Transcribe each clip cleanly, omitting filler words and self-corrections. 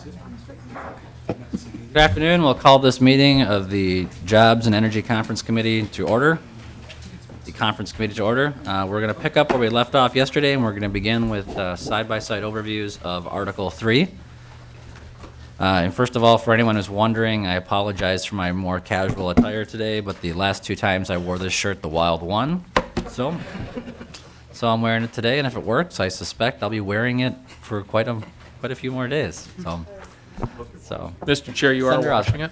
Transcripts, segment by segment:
Good afternoon. We'll call this meeting of the Jobs and Energy Conference Committee to order. The conference committee to order. We're going to pick up where we left off yesterday, and we're going to begin with side-by-side overviews of Article 3. And first of all, for anyone who's wondering, I apologize for my more casual attire today, but the last 2 times I wore this shirt, the Wild won. So I'm wearing it today, and if it works, I suspect I'll be wearing it for quite a few more days. So, Mr. Chair, you are washing it?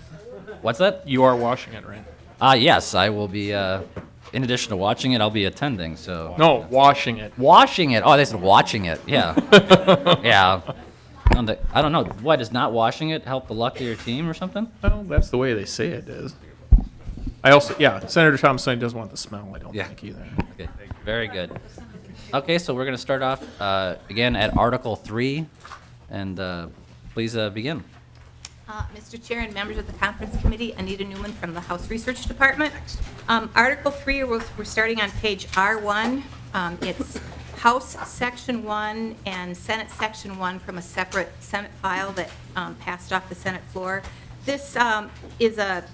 What's that? You are washing it, right? Yes, I will be, in addition to watching it, I'll be attending, so. No, washing it. Washing it? Oh, they said watching it, yeah. Yeah. I don't know, why, does not washing it help the luck of your team or something? Well, that's the way they say it is. I also, yeah, Senator Tomassoni doesn't want the smell, I don't think either. Okay, very good. Okay, so we're going to start off again at Article 3, and please begin. Mr. Chair and members of the Conference Committee, Anita Newman from the House Research Department. Article 3, we're starting on page R1. It's House Section 1 and Senate Section 1 from a separate Senate file that passed off the Senate floor. This is a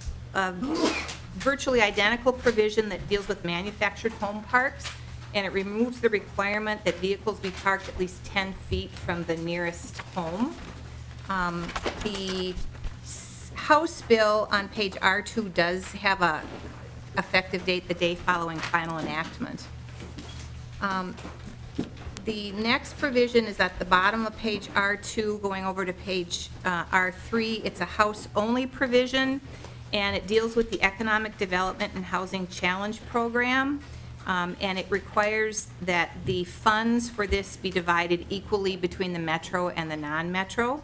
virtually identical provision that deals with manufactured home parks, and it removes the requirement that vehicles be parked at least 10 feet from the nearest home. The House bill on page R2 does have a effective date the day following final enactment. The next provision is at the bottom of page R2 going over to page R3. It's a House-only provision, and it deals with the Economic Development and Housing Challenge Program. And it requires that the funds for this be divided equally between the metro and the non-metro.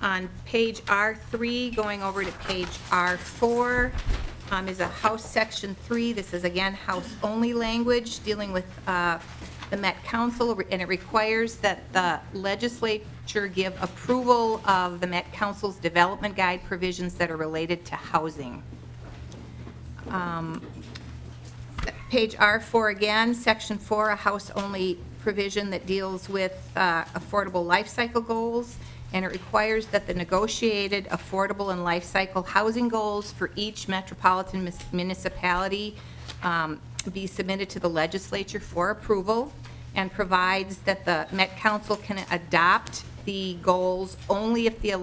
On page R3, going over to page R4, is a House Section 3. This is, again, House-only language dealing with the Met Council, and it requires that the legislature give approval of the Met Council's development guide provisions that are related to housing. Page R4 again, Section 4, a House-only provision that deals with affordable life cycle goals, and it requires that the negotiated affordable and life cycle housing goals for each metropolitan municipality be submitted to the legislature for approval, and provides that the Met Council can adopt the goals only if the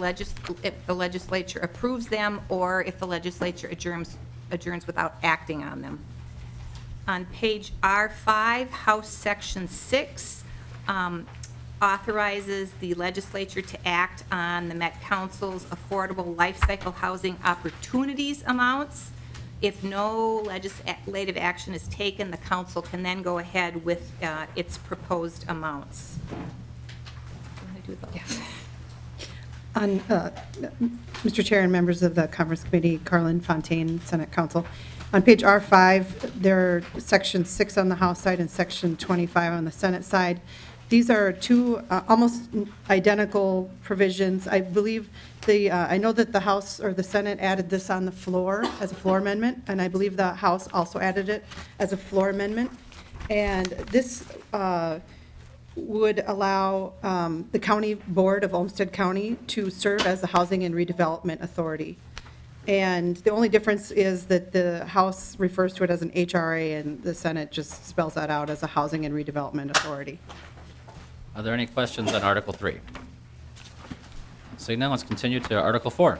legislature approves them, or if the legislature adjourns without acting on them. On page R5, House Section 6 authorizes the legislature to act on the Met Council's affordable life cycle housing opportunities amounts. If no legislative action is taken, the council can then go ahead with its proposed amounts. Yes. On, Mr. Chair and members of the Conference Committee, Carlin Fontaine, Senate Counsel. On page R5, there are Section 6 on the House side and Section 25 on the Senate side. These are 2 almost identical provisions. I believe I know that the House or the Senate added this on the floor as a floor amendment, and I believe the House also added it as a floor amendment. And this would allow the County Board of Olmsted County to serve as the Housing and Redevelopment Authority. And the only difference is that the House refers to it as an HRA, and the Senate just spells that out as a Housing and Redevelopment Authority. Are there any questions on Article 3? So now let's continue to Article 4.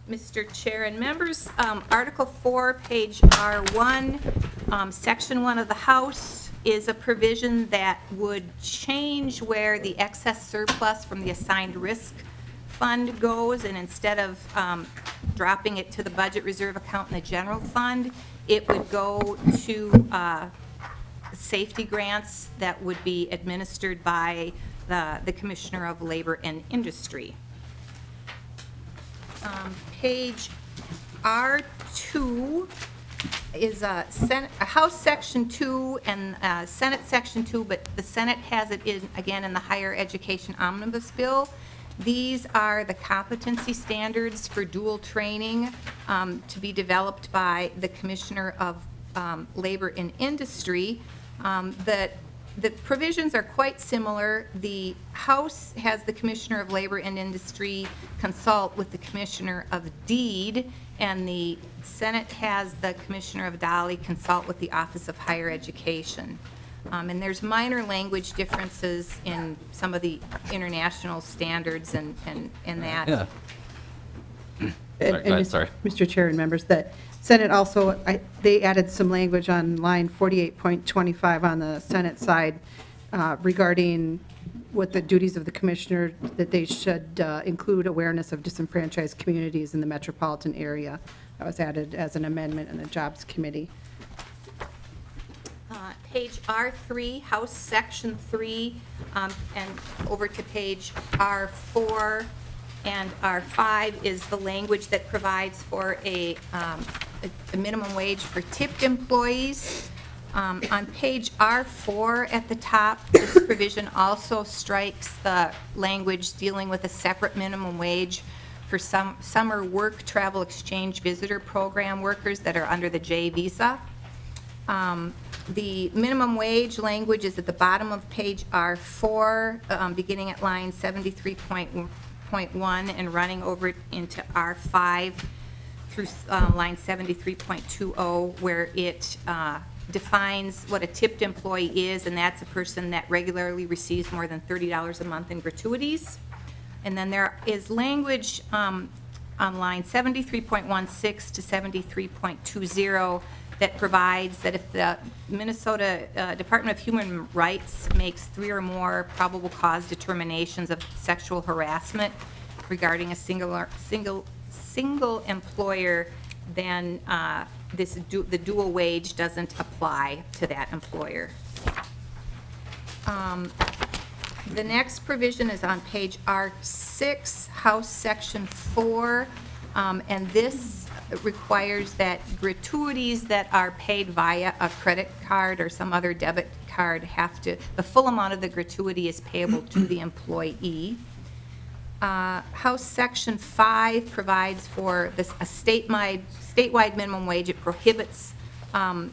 Mr. Chair and members, Article 4, page R1, Section 1 of the House is a provision that would change where the excess surplus from the assigned risk fund goes, and instead of dropping it to the budget reserve account in the general fund, it would go to safety grants that would be administered by the Commissioner of Labor and Industry. Page R2 is a House Section 2 and Senate Section 2, but the Senate has it again in the Higher Education Omnibus Bill. These are the competency standards for dual training to be developed by the Commissioner of Labor and Industry, the provisions are quite similar. The House has the Commissioner of Labor and Industry consult with the Commissioner of Deed, and the Senate has the Commissioner of Dolly consult with the Office of Higher Education. And there's minor language differences in some of the international standards and that. Yeah. And Go ahead, sorry. Mr. Chair and members, that Senate also, they added some language on line 48.25 on the Senate side regarding what the duties of the commissioner, that they should include awareness of disenfranchised communities in the metropolitan area. That was added as an amendment in the Jobs Committee. Page R3, House Section 3, and over to page R4 and R5 is the language that provides for a minimum wage for tipped employees. On page R4 at the top, this provision also strikes the language dealing with a separate minimum wage for some summer work travel exchange visitor program workers that are under the J visa. The minimum wage language is at the bottom of page R4, beginning at line 73.1 and running over into R5 through line 73.20, where it defines what a tipped employee is, and that's a person that regularly receives more than $30 a month in gratuities. And then there is language on line 73.16 to 73.20 that provides that if the Minnesota Department of Human Rights makes 3 or more probable cause determinations of sexual harassment regarding a single employer, then the dual wage doesn't apply to that employer. The next provision is on page R6, House Section 4, and this requires that gratuities that are paid via a credit card or some other debit card the full amount of the gratuity is payable to the employee. House Section 5 provides for a statewide minimum wage. It prohibits a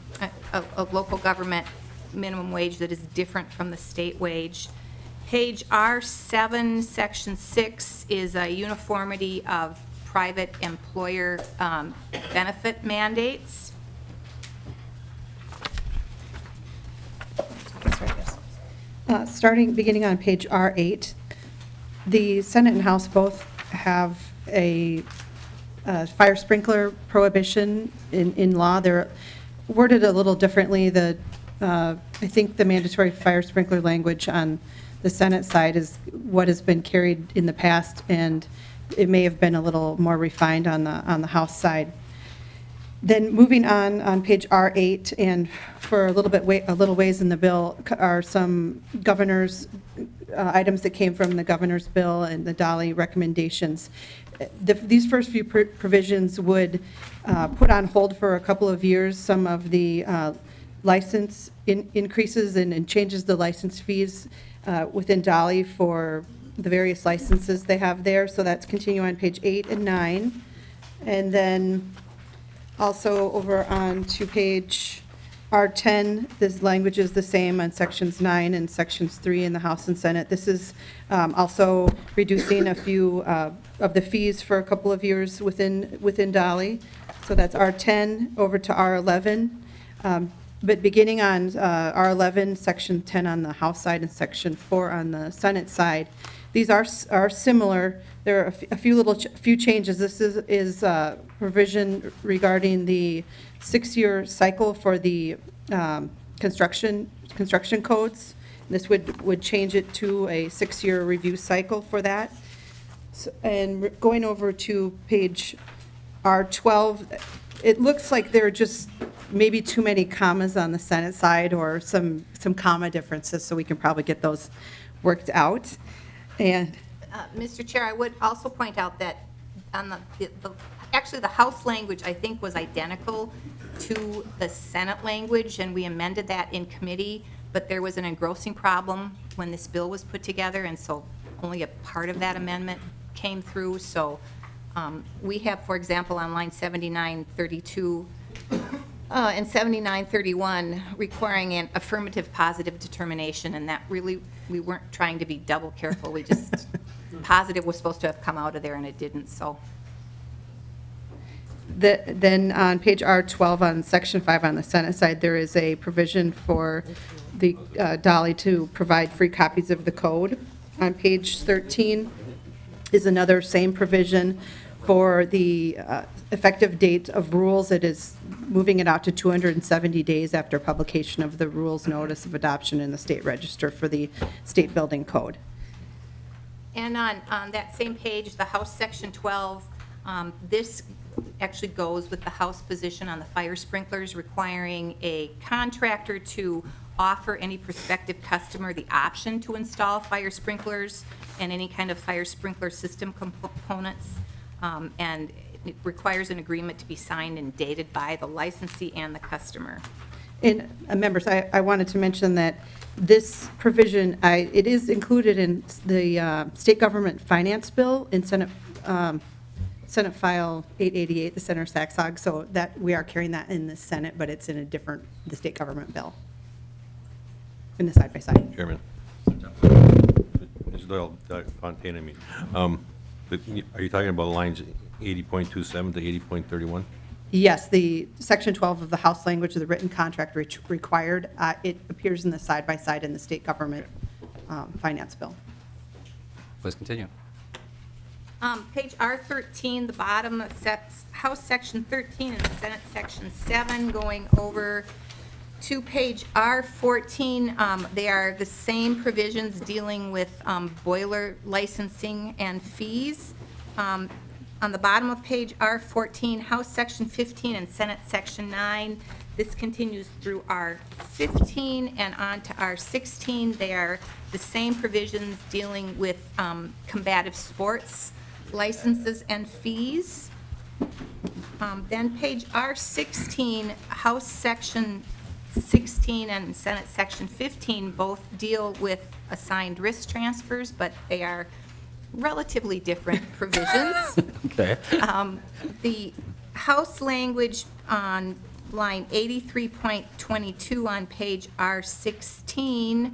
local government minimum wage that is different from the state wage. Page R7, Section 6 is a uniformity of private employer benefit mandates. Beginning on page R8, the Senate and House both have a fire sprinkler prohibition in law. They're worded a little differently. I think the mandatory fire sprinkler language on the Senate side is what has been carried in the past, and it may have been a little more refined on the House side. Then moving on page R8, and for a little ways in the bill are some governor's items that came from the governor's bill and the Dolly recommendations. These first few provisions would put on hold for a couple of years some of the license increases and changes the license fees within Dolly for the various licenses they have there. So that's continue on page 8 and 9. And then also over on to page R10, this language is the same on sections 9 and sections 3 in the House and Senate. This is also reducing a few of the fees for a couple of years within Dolly. So that's R10 over to R11. But beginning on R11, section 10 on the House side and section 4 on the Senate side, these are similar. There are a few changes. This is provision regarding the 6-year cycle for the construction codes. This would change it to a 6-year review cycle for that. So, and going over to page R12, it looks like there are just maybe too many commas on the Senate side or some comma differences, so we can probably get those worked out. And Mr. Chair, I would also point out that on actually the House language, I think, was identical to the Senate language, and we amended that in committee, but there was an engrossing problem when this bill was put together, and so only a part of that amendment came through. So we have, for example, on line 7932, And 7931 requiring an affirmative positive determination, and that really, we weren't trying to be double careful. We just, positive was supposed to have come out of there and it didn't, so. Then on page R12 on section 5 on the Senate side, there is a provision for the Dolly to provide free copies of the code. On page 13 is another same provision for the effective date of rules. It is moving it out to 270 days after publication of the rules notice of adoption in the state register for the state building code. And on that same page, the House Section 12, this actually goes with the House position on the fire sprinklers, requiring a contractor to offer any prospective customer the option to install fire sprinklers and any kind of fire sprinkler system components. And it requires an agreement to be signed and dated by the licensee and the customer. And members, I wanted to mention that this provision, it is included in the state government finance bill in Senate File 888, the Senator Saxog, so that we are carrying that in the Senate, but it's in a different, the state government bill, in the side-by-side. Chairman. Ms. Doyle, Fontaine, I mean. But are you talking about lines 80.27 to 80.31? Yes, the section 12 of the House language of the written contract required, it appears in the side-by-side in the state government finance bill. Please continue. Page R13, the bottom of House Section 13 and Senate Section 7, going over to page R14. They are the same provisions dealing with boiler licensing and fees. On the bottom of page R14, House Section 15 and Senate Section 9, this continues through R15 and on to R16. They are the same provisions dealing with combative sports licenses and fees. Then page R16, House Section 16 and Senate Section 15 both deal with assigned risk transfers, but they are relatively different provisions. Okay. The House language on line 83.22 on page R16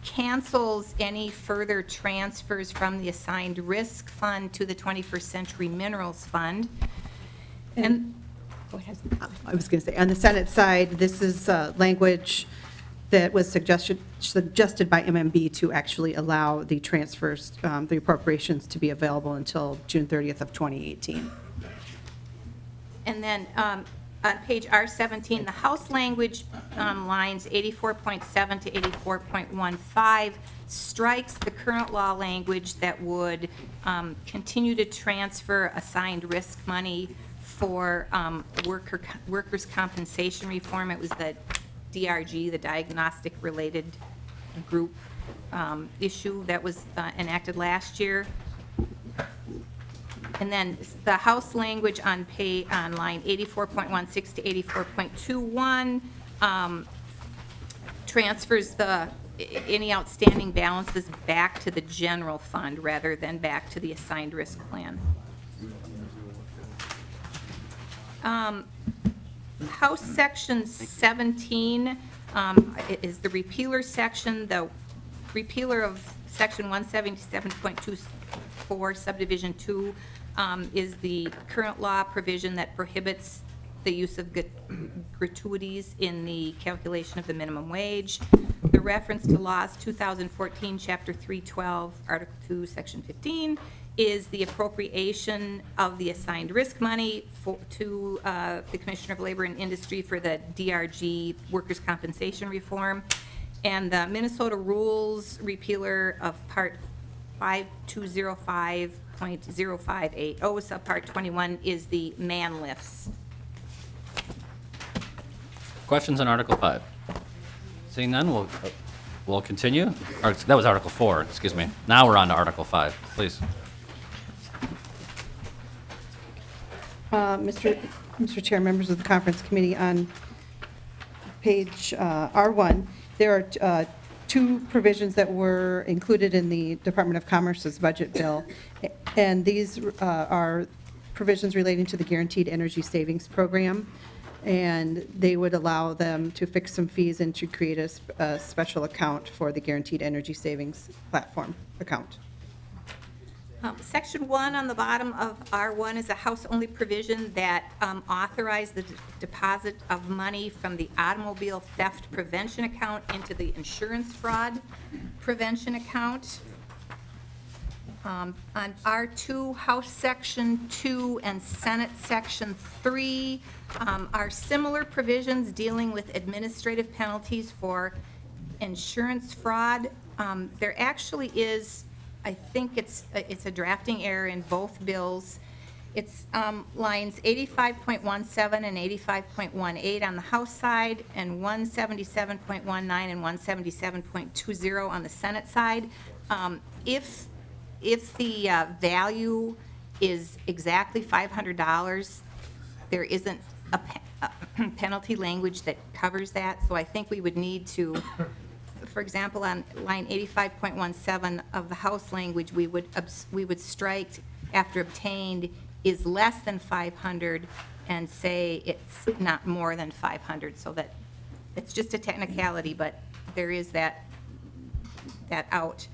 cancels any further transfers from the assigned risk fund to the 21st Century Minerals Fund. And go ahead. I was going to say, on the Senate side, this is language that was suggested by MMB to actually allow the transfers, the appropriations to be available until June 30th of 2018. And then on page R17, the House language on lines 84.7 to 84.15 strikes the current law language that would continue to transfer assigned risk money for workers' compensation reform. It was the DRG, the diagnostic related group issue that was enacted last year. And then the House language on line 84.16 to 84.21 transfers any outstanding balances back to the general fund rather than back to the assigned risk plan. House Section 17 is the repealer section. The repealer of Section 177.24 Subdivision 2 is the current law provision that prohibits the use of gratuities in the calculation of the minimum wage. The reference to laws 2014, Chapter 312, Article 2, Section 15 is the appropriation of the assigned risk money to the Commissioner of Labor and Industry for the DRG workers' compensation reform. And the Minnesota rules repealer of Part 5205.0580, subpart 21, is the man lifts. Questions on Article 5? Seeing none, we'll continue. That was Article 4, excuse me. Now we're on to Article 5, please. Mr. Chair, members of the conference committee, on page R1, there are two provisions that were included in the Department of Commerce's budget bill, and these are provisions relating to the Guaranteed Energy Savings Program. and they would allow them to fix some fees and to create a special account for the Guaranteed Energy Savings Platform account. Section 1 on the bottom of R1 is a house-only provision that authorized the deposit of money from the automobile theft prevention account into the insurance fraud prevention account. On R2, House Section 2 and Senate Section 3 are similar provisions dealing with administrative penalties for insurance fraud. There actually is, I think it's a drafting error in both bills. It's lines 85.17 and 85.18 on the House side, and 177.19 and 177.20 on the Senate side. If the value is exactly $500, there isn't a penalty language that covers that, so I think we would need to, for example, on line 85.17 of the House language, we would strike after obtained is less than 500 and say it's not more than 500, so that it's just a technicality, but there is that out.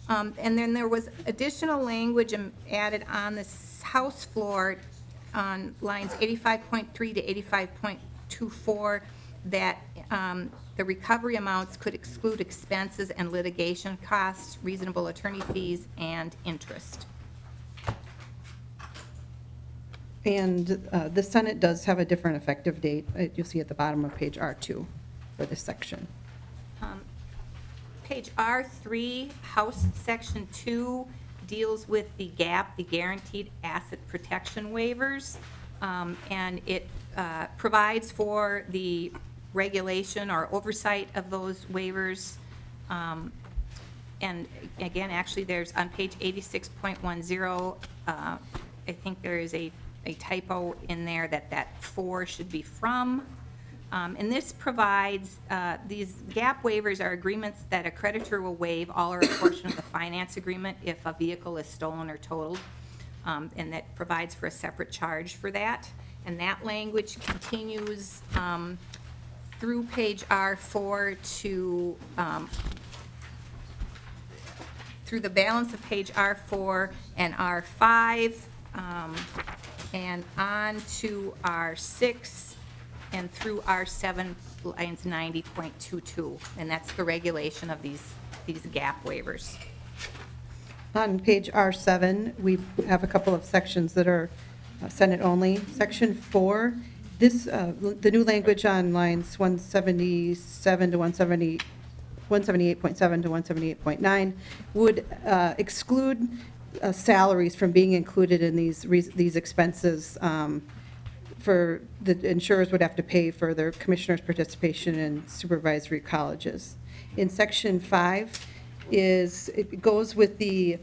And then there was additional language added on the House floor on lines 85.3 to 85.24 that the recovery amounts could exclude expenses and litigation costs, reasonable attorney fees, and interest. And the Senate does have a different effective date. You'll see at the bottom of page R2 for this section. Page R3, House Section 2, deals with the GAP, the Guaranteed Asset Protection Waivers, and it provides for the regulation or oversight of those waivers. And again, actually, there's on page 86.10, I think there is a typo in there that for should be from. And this provides, these GAP waivers are agreements that a creditor will waive all or a portion of the finance agreement if a vehicle is stolen or totaled, and that provides for a separate charge for that. And that language continues through page R4 to, through the balance of page R4 and R5, and on to R6, and through R7, lines 90.22, and that's the regulation of these GAP waivers. On page R7, we have a couple of sections that are Senate only. Section 4, this, the new language on lines 177 to 170, 178.7 to 178.9 would exclude salaries from being included in these expenses. For the insurers would have to pay for their commissioners' participation in supervisory colleges. In section 5 it goes with an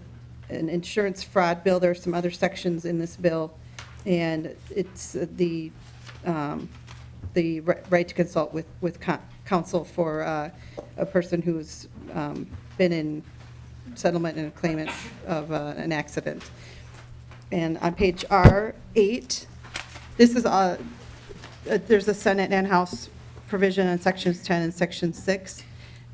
insurance fraud bill. There are some other sections in this bill, and it's the right to consult with counsel for a person who's been in settlement and a claimant of an accident. And on page R8, this is there's a Senate and House provision on sections 10 and section 6,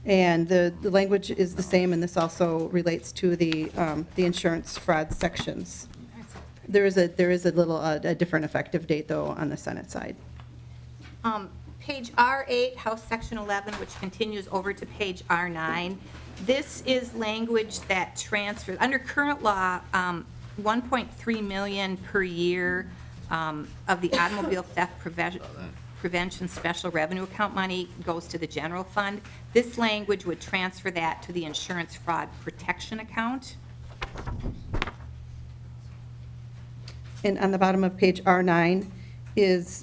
and the language is the same, and this also relates to the insurance fraud sections. There is a little a different effective date though on the Senate side. Page R8, House Section 11, which continues over to page R9. This is language that transfers under current law. 1.3 million per year of the automobile theft prevention special revenue account money goes to the general fund. This language would transfer that to the insurance fraud protection account. And on the bottom of page R9 is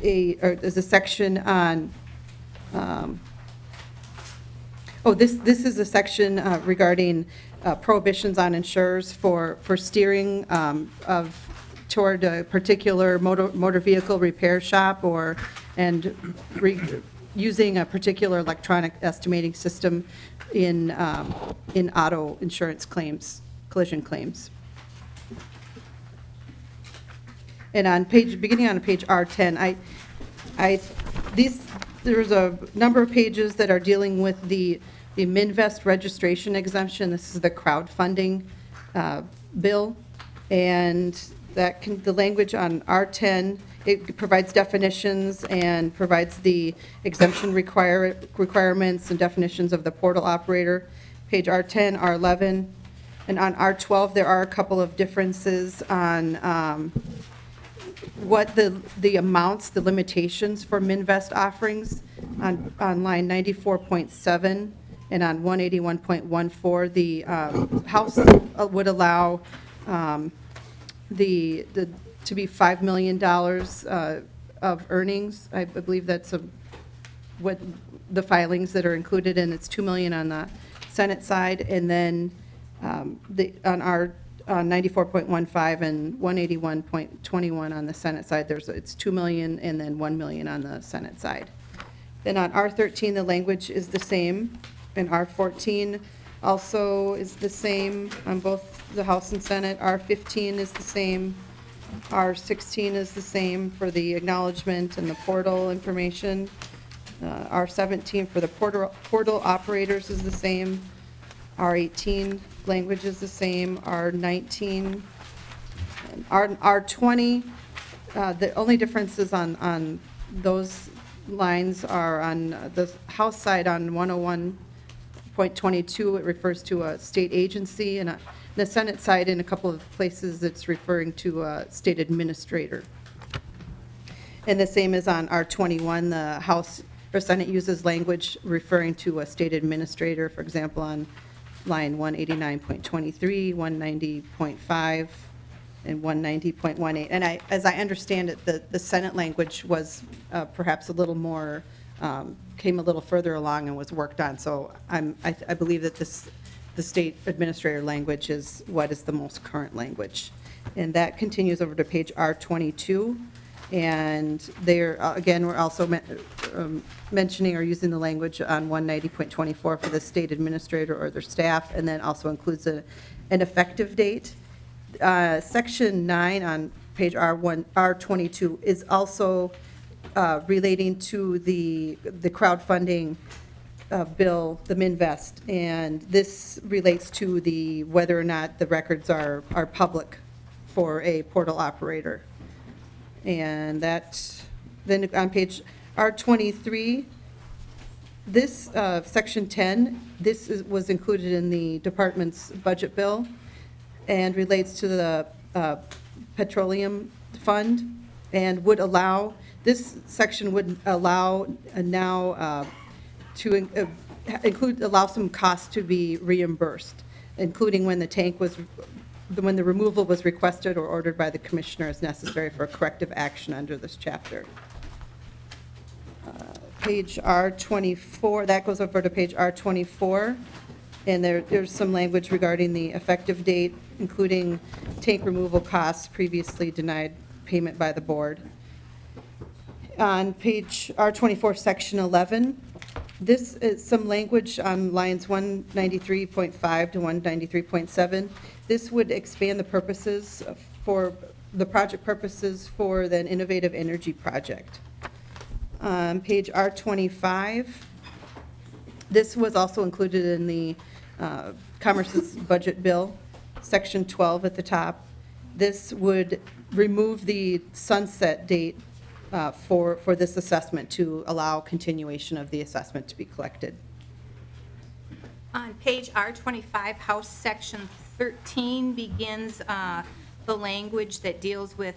there's a section on this is a section regarding prohibitions on insurers for steering toward a particular motor vehicle repair shop using a particular electronic estimating system in auto insurance claims, collision claims. And beginning on page R10, there's a number of pages that are dealing with the Minvest registration exemption. This is the crowdfunding bill. And the language on R10, it provides definitions and provides the exemption requirements and definitions of the portal operator. Page R10, R11, and on R12, there are a couple of differences on what the amounts, the limitations for Minvest offerings. On line 94.7 and on 181.14, the House would allow to be $5 million of earnings. I believe that's what the filings that are included, and it's $2 million on the Senate side, and then on our 94.15 and 181.21 on the Senate side, it's $2 million and then $1 million on the Senate side. Then on R13, the language is the same, and R14 also is the same on both the House and Senate. R15 is the same. R16 is the same for the acknowledgement and the portal information. R17 for the portal operators is the same. R18 language is the same. R19, and R20, the only differences on those lines are on the House side on 101.22, it refers to a state agency, and the Senate side in a couple of places it's referring to a state administrator. And the same is on R21, the House or Senate uses language referring to a state administrator, for example, on line 189.23, 190.5, and 190.18. And as I understand it, the Senate language was perhaps a little more, came a little further along and was worked on. So I believe that the state administrator language is what is the most current language. And that continues over to page R22. And there, again, we're also mentioning or using the language on 190.24 for the state administrator or their staff, and then also includes an effective date. Section 9 on page R22 is also relating to the crowdfunding bill, the Minvest, and this relates to whether or not the records are public for a portal operator. And then on page R23, this section 10, was included in the department's budget bill and relates to the petroleum fund, and would allow, this section would allow now to allow some costs to be reimbursed, including when the tank was, when the removal was requested or ordered by the commissioner as necessary for corrective action under this chapter. Page R24, that goes over to page R24, and there's some language regarding the effective date, including tank removal costs previously denied payment by the board. On page R24, section 11, this is some language on lines 193.5 to 193.7. This would expand the purposes for the project purposes for an innovative energy project. On page R25, this was also included in the Commerce's budget bill, section 12 at the top. This would remove the sunset date for this assessment to allow continuation of the assessment to be collected. On page R25, House Section 13 begins the language that deals with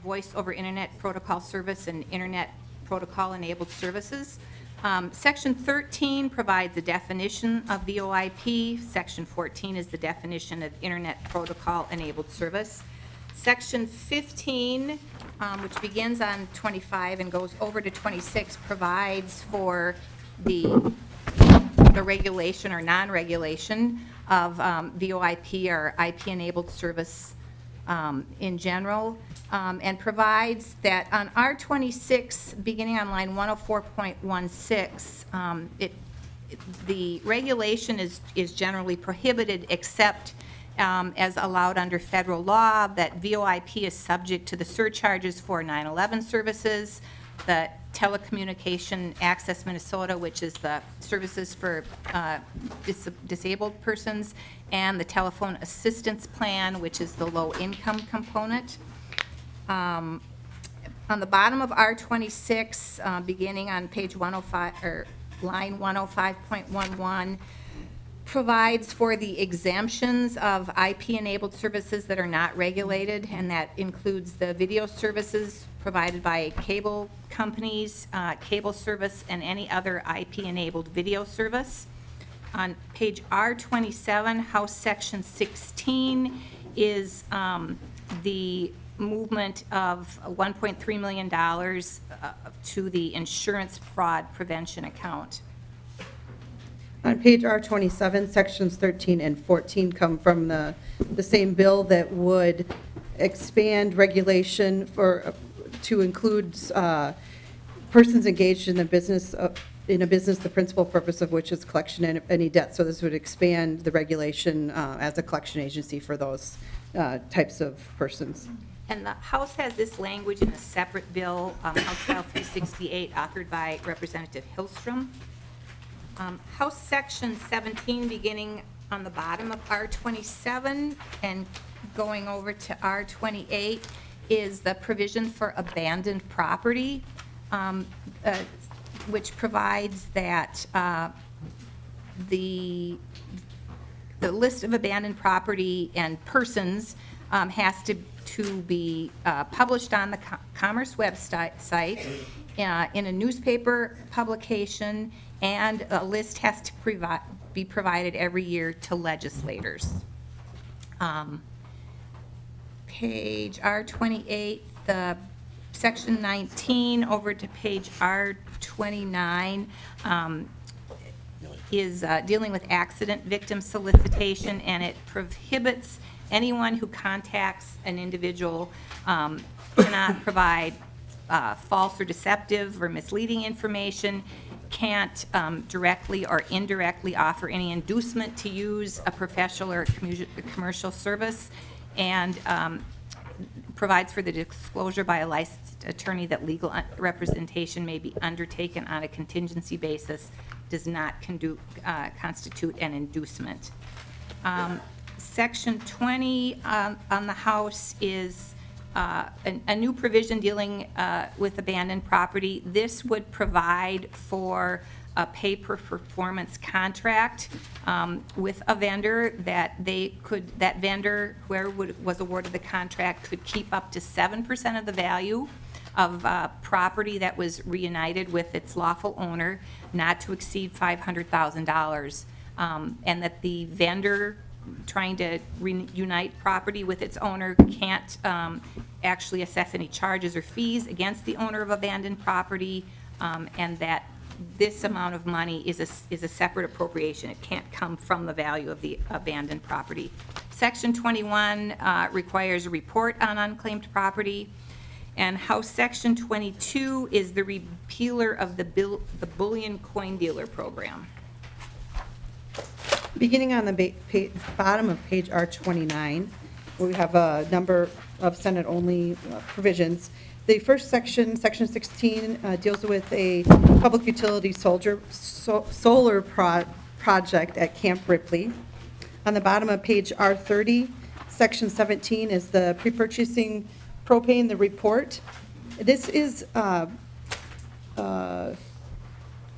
voice over Internet Protocol Service and Internet Protocol-enabled services. Section 13 provides a definition of VoIP. Section 14 is the definition of Internet Protocol-enabled service. Section 15, which begins on 25 and goes over to 26, provides for the regulation or non-regulation of VoIP or IP-enabled service in general, and provides that on R26, beginning on line 104.16, the regulation is generally prohibited except as allowed under federal law, that VoIP is subject to the surcharges for 9/11 services, the Telecommunication Access Minnesota, which is the services for disabled persons, and the Telephone Assistance Plan, which is the low-income component. On the bottom of R26, beginning on page 105, or line 105.11, provides for the exemptions of IP-enabled services that are not regulated, and that includes the video services provided by cable companies, cable service, and any other IP-enabled video service. On page R27, House Section 16 is the movement of $1.3 million to the insurance fraud prevention account. On page R27, sections 13 and 14 come from the same bill that would expand regulation to include persons engaged in the business the principal purpose of which is collection of any debt. So this would expand the regulation as a collection agency for those types of persons. And the House has this language in a separate bill, House File 368, authored by Representative Hillstrom. House Section 17, beginning on the bottom of R27 and going over to R28, is the provision for abandoned property, which provides that the list of abandoned property and persons has to be published on the Commerce website in a newspaper publication, and a list has to be provided every year to legislators. Page R28, the section 19 over to page R29 is dealing with accident victim solicitation, and it prohibits anyone who contacts an individual cannot provide false or deceptive or misleading information, can't directly or indirectly offer any inducement to use a professional or commercial service, and provides for the disclosure by a licensed attorney that legal representation may be undertaken on a contingency basis, does not constitute an inducement. Section 20 on the House is a new provision dealing with abandoned property. This would provide for a pay-per-performance contract with a vendor that that vendor, whoever was awarded the contract, could keep up to 7% of the value of property that was reunited with its lawful owner, not to exceed $500,000, and that the vendor trying to reunite property with its owner can't actually assess any charges or fees against the owner of abandoned property, and that this amount of money is a separate appropriation. It can't come from the value of the abandoned property. Section 21 requires a report on unclaimed property, and House Section 22 is the repealer of the bullion coin dealer program. Beginning on the bottom of page R29, where we have a number of Senate-only provisions. The first section, Section 16, deals with a public utility solar project at Camp Ripley. On the bottom of page R30, Section 17 is the pre-purchasing propane, the report. This is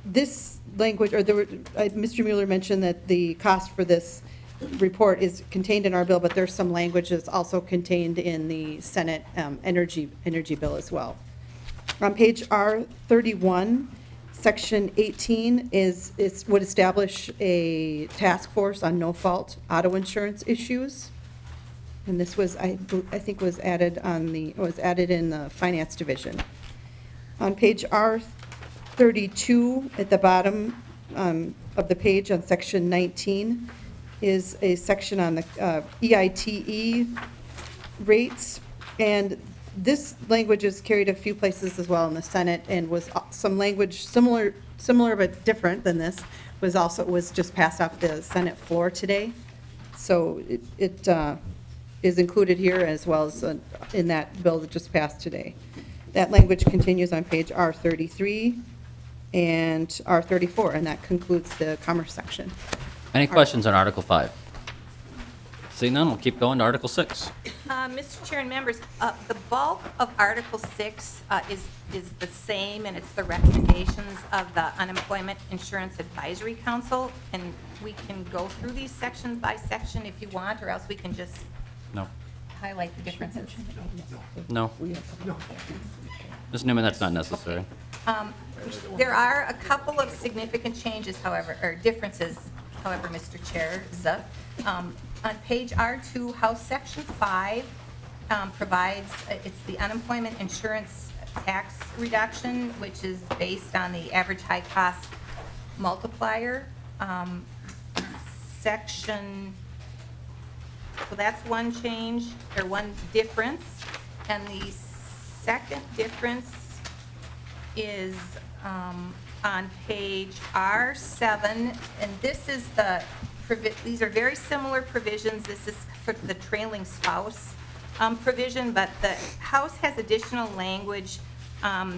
this language, or Mr. Mueller mentioned that the cost for this report is contained in our bill, but there's some language that's also contained in the Senate energy bill as well. On page R31, Section 18 would establish a task force on no-fault auto insurance issues, and this was I think was added in the Finance Division. On page R32 at the bottom of the page on Section 19 is a section on the EITE rates, and this language is carried a few places as well in the Senate, and was some language similar but different than this was just passed off the Senate floor today. So it is included here as well as in that bill that just passed today. That language continues on page R33 and R34, and that concludes the commerce section. Any questions on Article 5? Seeing none, we'll keep going to Article 6. Mr. Chair and members, the bulk of Article 6 is the same, and it's the recommendations of the Unemployment Insurance Advisory Council, and we can go through these section by section if you want, or else we can just No. highlight the differences. No. Ms. Newman, that's not necessary. There are a couple of significant changes, however, or differences, however, Mr. Chair. On page R2, House Section 5 provides, it's the unemployment insurance tax reduction, which is based on the average high cost multiplier. So that's one change, or one difference. And the second difference is on page R7, and this is these are very similar provisions. This is for the trailing spouse provision, but the House has additional language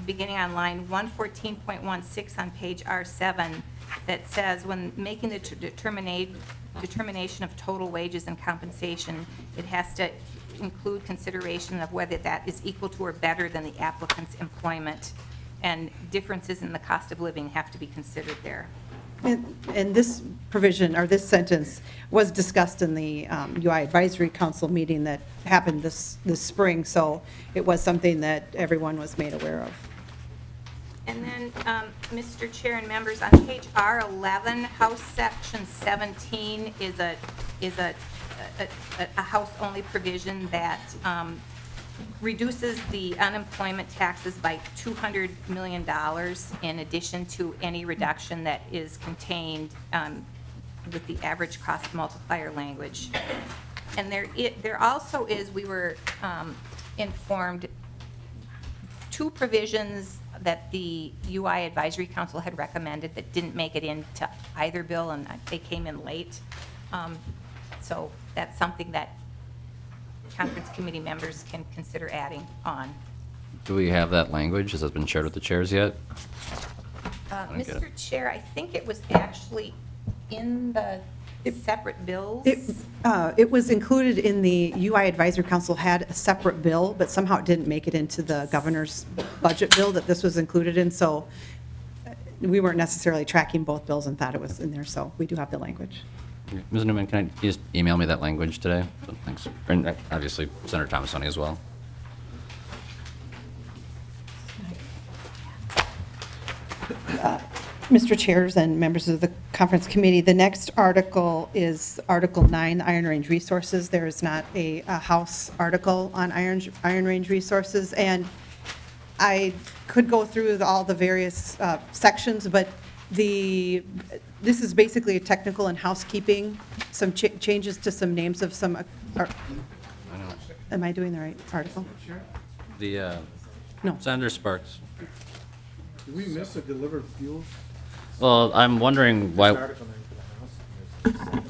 beginning on line 114.16 on page R7 that says when making the determination of total wages and compensation, it has to include consideration of whether that is equal to or better than the applicant's employment, and differences in the cost of living have to be considered there. And this provision, or this sentence, was discussed in the UI Advisory Council meeting that happened this spring, so it was something that everyone was made aware of. And then, Mr. Chair and members, on page R11, House Section 17 is a House-only provision that reduces the unemployment taxes by $200 million in addition to any reduction that is contained with the average cost multiplier language. And there also is, we were informed, two provisions that the UI Advisory Council had recommended that didn't make it into either bill, and they came in late. So that's something that conference committee members can consider adding on. Do we have that language? Has that been shared with the chairs yet? don't get it. Mr. Chair, I think it was actually in the separate bills. It was included in the UI Advisory Council had a separate bill, but somehow it didn't make it into the governor's budget bill that this was included in, so we weren't necessarily tracking both bills and thought it was in there, so we do have the language. Ms. Newman, can you just email me that language today? So, thanks. And obviously, Senator Tomassoni as well. Mr. Chairs and members of the conference committee, the next article is Article 9, Iron Range Resources. There is not a House article on Iron Range Resources, and I could go through all the various sections, but this is basically a technical and housekeeping, some changes to some names of some, am I doing the right article? The No. Senator Sparks. Did we miss a delivered fuel? Well, I'm wondering why. Article 9 for the House.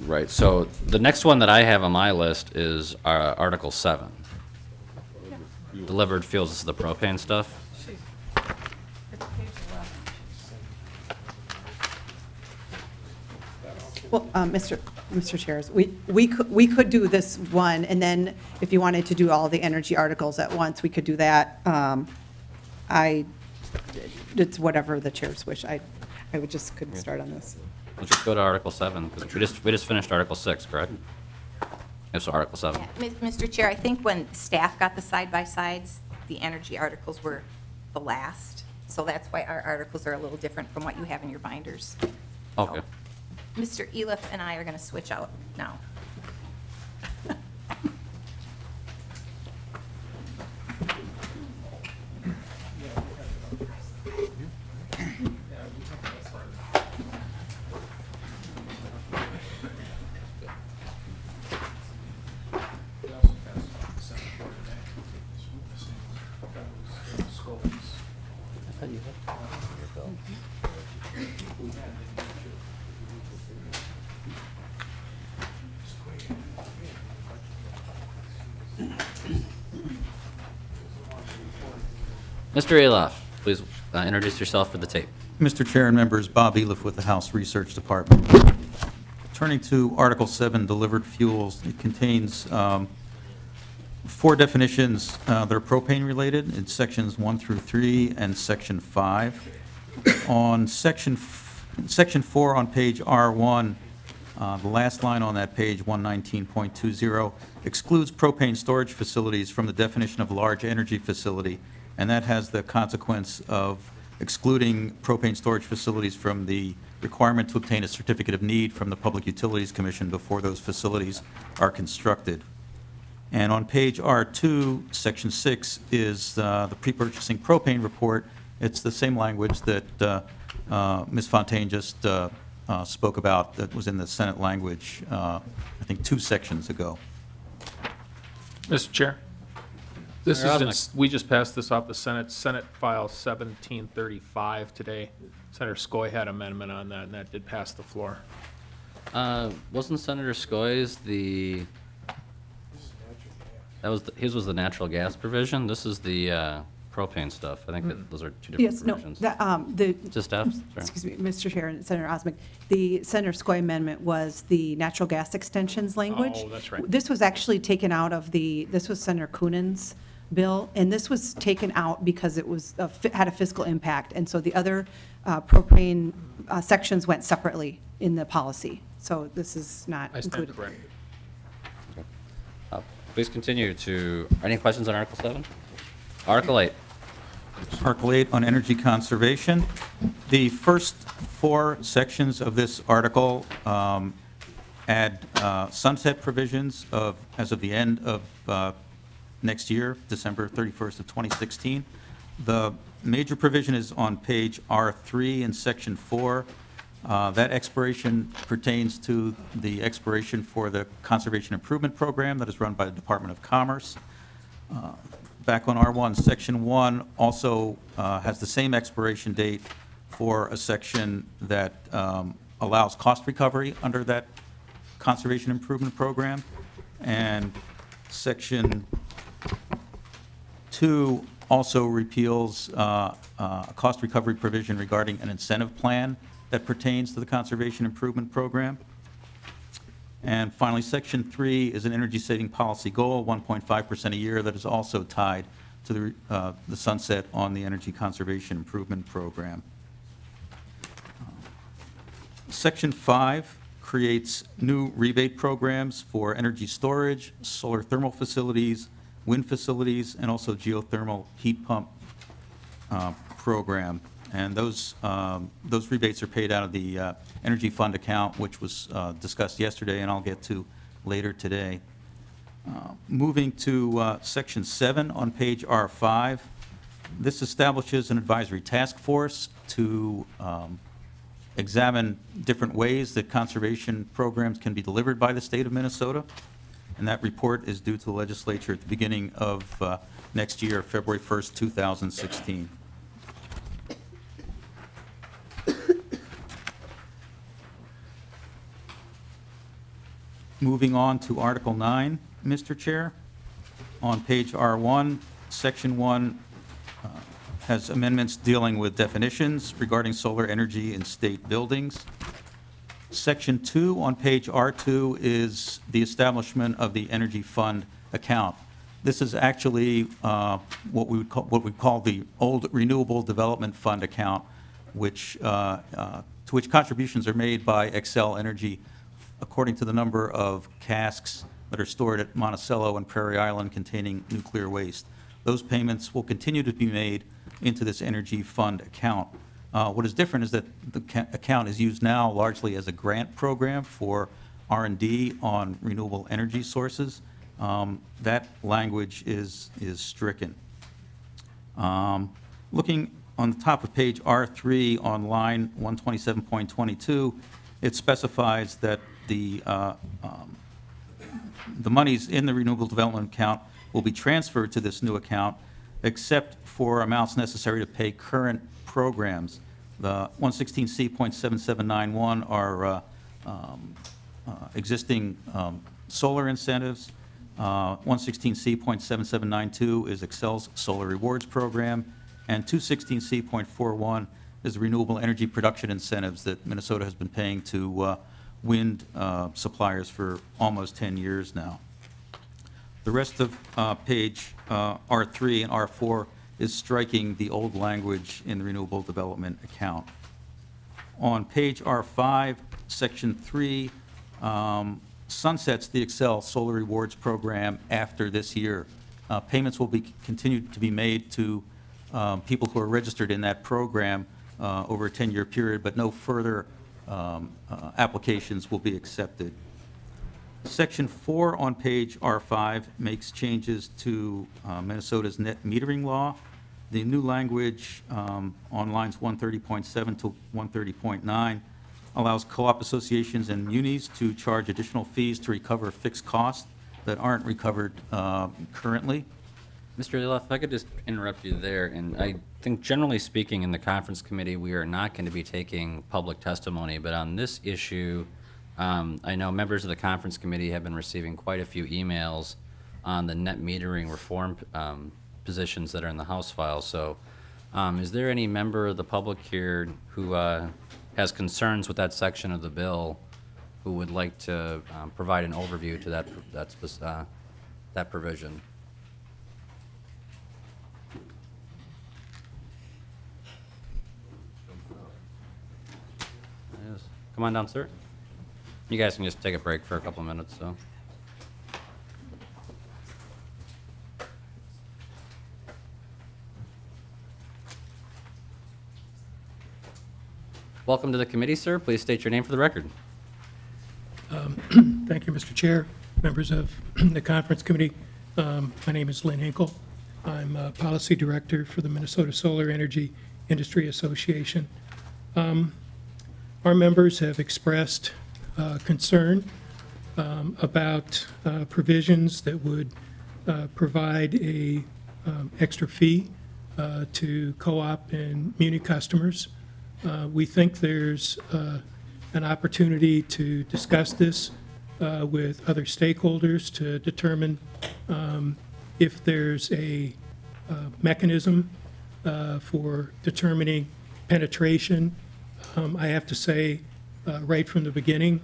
Right. So the next one that I have on my list is Article 7. Delivered fuels. This is the propane stuff. Well, Mr. Chairs, we could do this one, and then if you wanted to do all the energy articles at once, we could do that. It's whatever the chairs wish. I would just couldn't start on this. Let's just go to Article 7, because we just finished Article 6, correct? Yes, so Article 7. Yeah, Mr. Chair, I think when staff got the side-by-sides, the energy articles were the last. So that's why our articles are a little different from what you have in your binders. Okay. So, Mr. Eliff and I are going to switch out now. Mr. Eloff, please introduce yourself for the tape. Mr. Chair and members, Bob Eliff with the House Research Department. Turning to Article 7, delivered fuels, it contains 4 definitions that are propane-related. It's sections 1 through 3 and section 5. On section 4 on page R1, the last line on that page, 119.20, excludes propane storage facilities from the definition of large energy facility, and that has the consequence of excluding propane storage facilities from the requirement to obtain a certificate of need from the Public Utilities Commission before those facilities are constructed. And on page R2, section 6 is the pre-purchasing propane report. It's the same language that Ms. Fontaine just spoke about that was in the Senate language, I think 2 sections ago. Mr. Chair, this Mayor is Osnick. just, we just passed this off the Senate File 1735 today. Senator Skoye had amendment on that, and that did pass the floor. Wasn't Senator Skoye's his was the natural gas provision? This is the propane stuff. I think that those are 2 different Yes, no, provisions. Just F? Sorry. excuse me, Mr. Chair and Senator Osmic, the Senator Skoye amendment was the natural gas extensions language. Oh, that's right. This was actually taken out of this was Senator Coonan's bill, and this was taken out because it was, had a fiscal impact, and so the other propane sections went separately in the policy. So this is not I stand included. corrected. Please continue to, any questions on Article 7? Article 8. Article 8 on energy conservation. The first 4 sections of this article add sunset provisions as of the end of next year, December 31st of 2016. The major provision is on page R3 in section 4. That expiration pertains to the expiration for the Conservation Improvement Program that is run by the Department of Commerce. Back on R1, Section 1 also has the same expiration date for a section that allows cost recovery under that Conservation Improvement Program. And Section 2 also repeals a cost recovery provision regarding an incentive plan that pertains to the Conservation Improvement Program. And finally, Section 3 is an energy-saving policy goal, 1.5% a year, that is also tied to the sunset on the Energy Conservation Improvement Program. Section 5 creates new rebate programs for energy storage, solar thermal facilities, wind facilities, and also geothermal heat pump program. And those rebates are paid out of the Energy Fund account, which was discussed yesterday, and I'll get to later today. Moving to Section 7 on page R5, this establishes an advisory task force to examine different ways that conservation programs can be delivered by the state of Minnesota. And that report is due to the legislature at the beginning of next year, February 1st, 2016. Moving on to Article 9, Mr. Chair. On page R1, Section 1 has amendments dealing with definitions regarding solar energy in state buildings. Section 2 on page R2 is the establishment of the Energy Fund account. This is actually what we call the old Renewable Development Fund account, which to which contributions are made by Xcel Energy according to the number of casks that are stored at Monticello and Prairie Island containing nuclear waste. Those payments will continue to be made into this Energy Fund account. What is different is that the account is used now largely as a grant program for R&D on renewable energy sources. That language is stricken. Looking on the top of page R3 on line 127.22, it specifies that the monies in the Renewable Development account will be transferred to this new account, except for amounts necessary to pay current programs. The 116C.7791 are existing solar incentives. 116C.7792 is Xcel's Solar Rewards Program, And 216C.41 is renewable energy production incentives that Minnesota has been paying to wind suppliers for almost 10 years now. The rest of page R3 and R4 is striking the old language in the renewable development account. On page R5, section 3, sunsets the Excel Solar Rewards Program after this year. Payments will be continued to be made to people who are registered in that program over a 10-year period, but no further applications will be accepted. Section 4 on page R5 makes changes to Minnesota's net metering law. The new language on lines 130.7 to 130.9 allows co-op associations and munis to charge additional fees to recover fixed costs that aren't recovered currently. Mr. Liloff, if I could just interrupt you there, and I think generally speaking in the conference committee, we are not going to be taking public testimony, but on this issue, I know members of the conference committee have been receiving quite a few emails on the net metering reform positions that are in the House file. So is there any member of the public here who has concerns with that section of the bill who would like to provide an overview to that provision? Yes. Come on down, sir. You guys can just take a break for a couple of minutes, so. Welcome to the committee, sir. Please state your name for the record. Thank you, Mr. Chair, members of the conference committee. My name is Lynn Hinkle. I'm Policy Director for the Minnesota Solar Energy Industry Association. Our members have expressed concern about provisions that would provide a extra fee to co-op and muni customers. We think there's an opportunity to discuss this with other stakeholders to determine if there's a mechanism for determining penetration. I have to say, right from the beginning,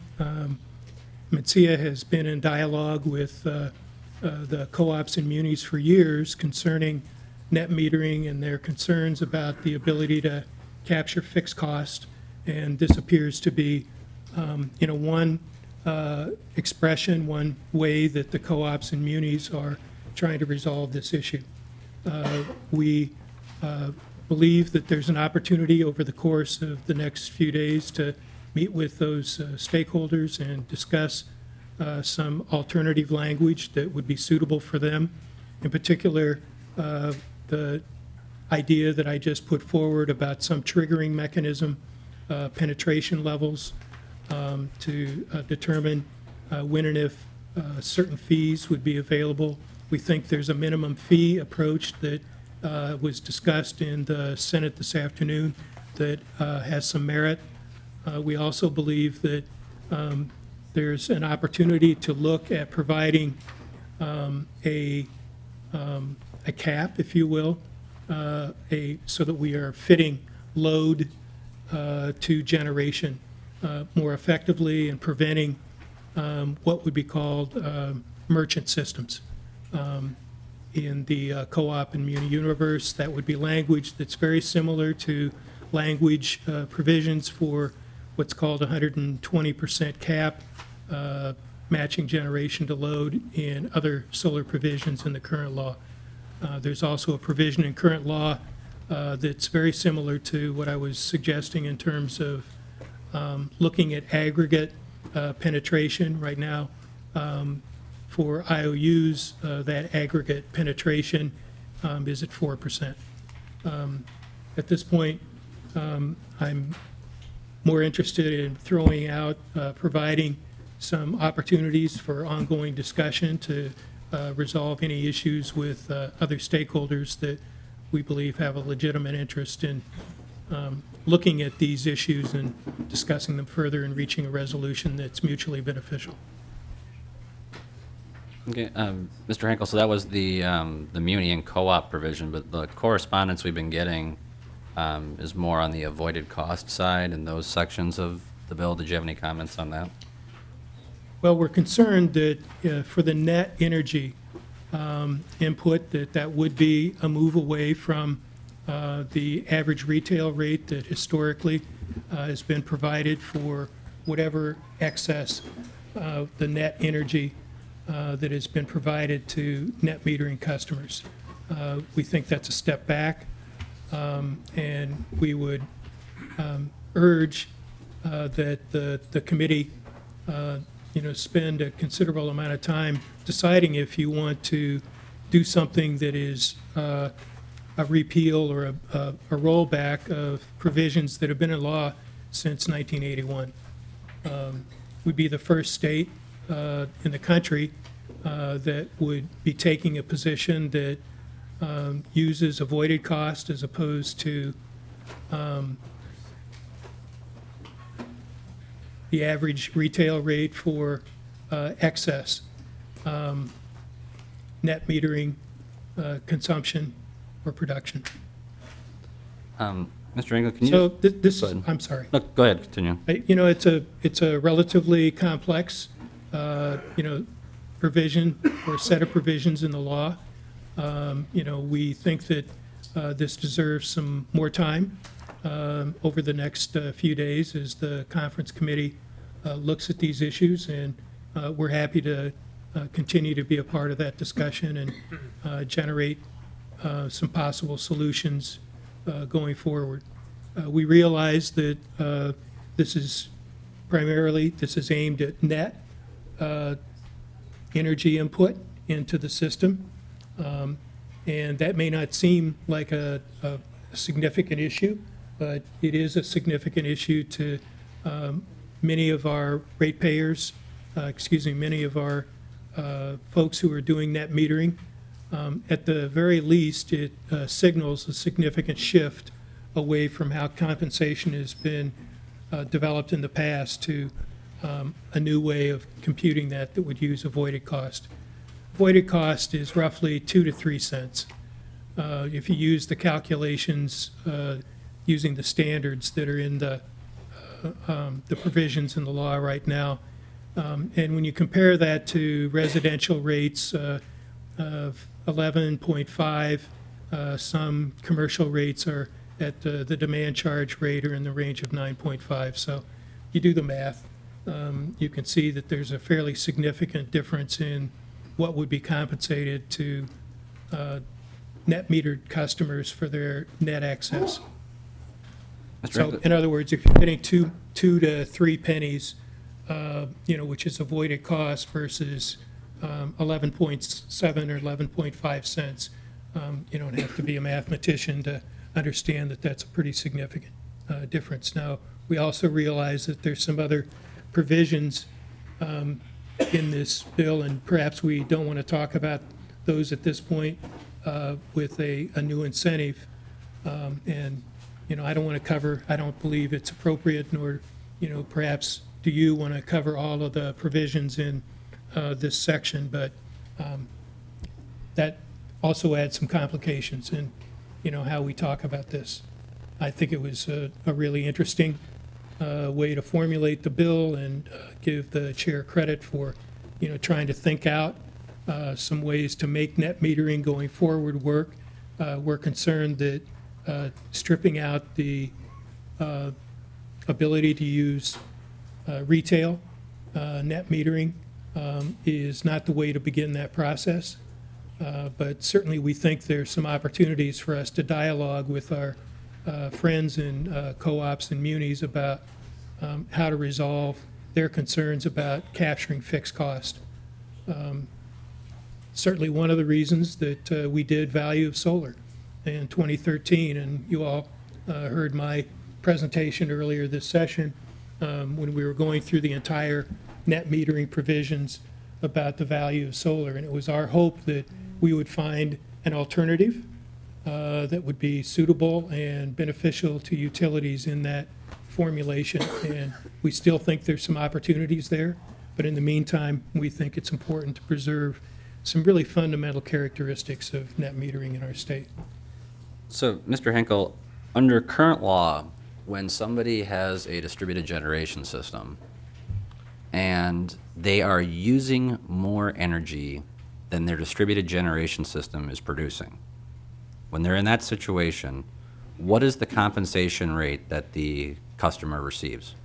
METSIA has been in dialogue with the co-ops and munis for years concerning net metering and their concerns about the ability to capture fixed cost, and this appears to be, one expression, one way that the co-ops and munis are trying to resolve this issue. We believe that there's an opportunity over the course of the next few days to meet with those stakeholders and discuss some alternative language that would be suitable for them. In particular, the idea that I just put forward about some triggering mechanism, penetration levels, to determine when and if certain fees would be available. We think there's a minimum fee approach that was discussed in the Senate this afternoon that has some merit. We also believe that there's an opportunity to look at providing a cap, if you will, so that we are fitting load to generation more effectively and preventing what would be called merchant systems. In the co-op and muni universe, that would be language that's very similar to language provisions for what's called 120% cap, matching generation to load in other solar provisions in the current law. There's also a provision in current law that's very similar to what I was suggesting in terms of looking at aggregate penetration. Right now, for IOUs, that aggregate penetration is at 4%. At this point, I'm more interested in throwing out, providing some opportunities for ongoing discussion to resolve any issues with other stakeholders that we believe have a legitimate interest in looking at these issues and discussing them further and reaching a resolution that's mutually beneficial. Okay, Mr. Henkel, so that was the muni and co-op provision, but the correspondence we've been getting is more on the avoided cost side in those sections of the bill. Did you have any comments on that? Well, we're concerned that for the net energy input, that would be a move away from the average retail rate that historically has been provided for whatever excess the net energy that has been provided to net metering customers. We think that's a step back, and we would urge that the committee spend a considerable amount of time deciding if you want to do something that is a repeal or a rollback of provisions that have been in law since 1981. We'd be the first state in the country that would be taking a position that uses avoided cost as opposed to the average retail rate for excess net metering consumption or production. Mr. Engel, can you? So this, Go ahead. I'm sorry. No, go ahead, continue. It's a relatively complex, provision or set of provisions in the law. We think that this deserves some more time over the next few days as the conference committee looks at these issues, and we're happy to continue to be a part of that discussion and generate some possible solutions going forward. We realize that this is aimed at net energy input into the system, and that may not seem like a significant issue, but it is a significant issue to many of our ratepayers, many of our folks who are doing net metering. At the very least, it signals a significant shift away from how compensation has been developed in the past to a new way of computing that would use avoided cost. Avoided cost is roughly 2 to 3 cents. If you use the calculations using the standards that are in the provisions in the law right now, and when you compare that to residential rates of 11.5, some commercial rates are at the demand charge rate are in the range of 9.5. So you do the math, you can see that there's a fairly significant difference in what would be compensated to net metered customers for their net excess. So in other words, if you're getting two to 3 pennies, which is avoided cost versus 11.7 or 11.5 cents, you don't have to be a mathematician to understand that that's a pretty significant difference. Now, we also realize that there's some other provisions in this bill, and perhaps we don't want to talk about those at this point with a new incentive. And, I don't want to cover, I don't believe it's appropriate, nor, perhaps do you want to cover all of the provisions in this section, but that also adds some complications in, how we talk about this. I think it was a really interesting way to formulate the bill, and give the chair credit for, trying to think out some ways to make net metering going forward work. We're concerned that stripping out the ability to use retail net metering is not the way to begin that process. But certainly we think there's some opportunities for us to dialogue with our friends in co-ops and munis about how to resolve their concerns about capturing fixed cost. Certainly one of the reasons that we did value of solar in 2013, and you all heard my presentation earlier this session when we were going through the entire net metering provisions about the value of solar, and it was our hope that we would find an alternative that would be suitable and beneficial to utilities in that formulation, and we still think there's some opportunities there. But in the meantime, we think it's important to preserve some really fundamental characteristics of net metering in our state. So, Mr. Henkel, under current law, when somebody has a distributed generation system and they are using more energy than their distributed generation system is producing, when they're in that situation, what is the compensation rate that the customer receives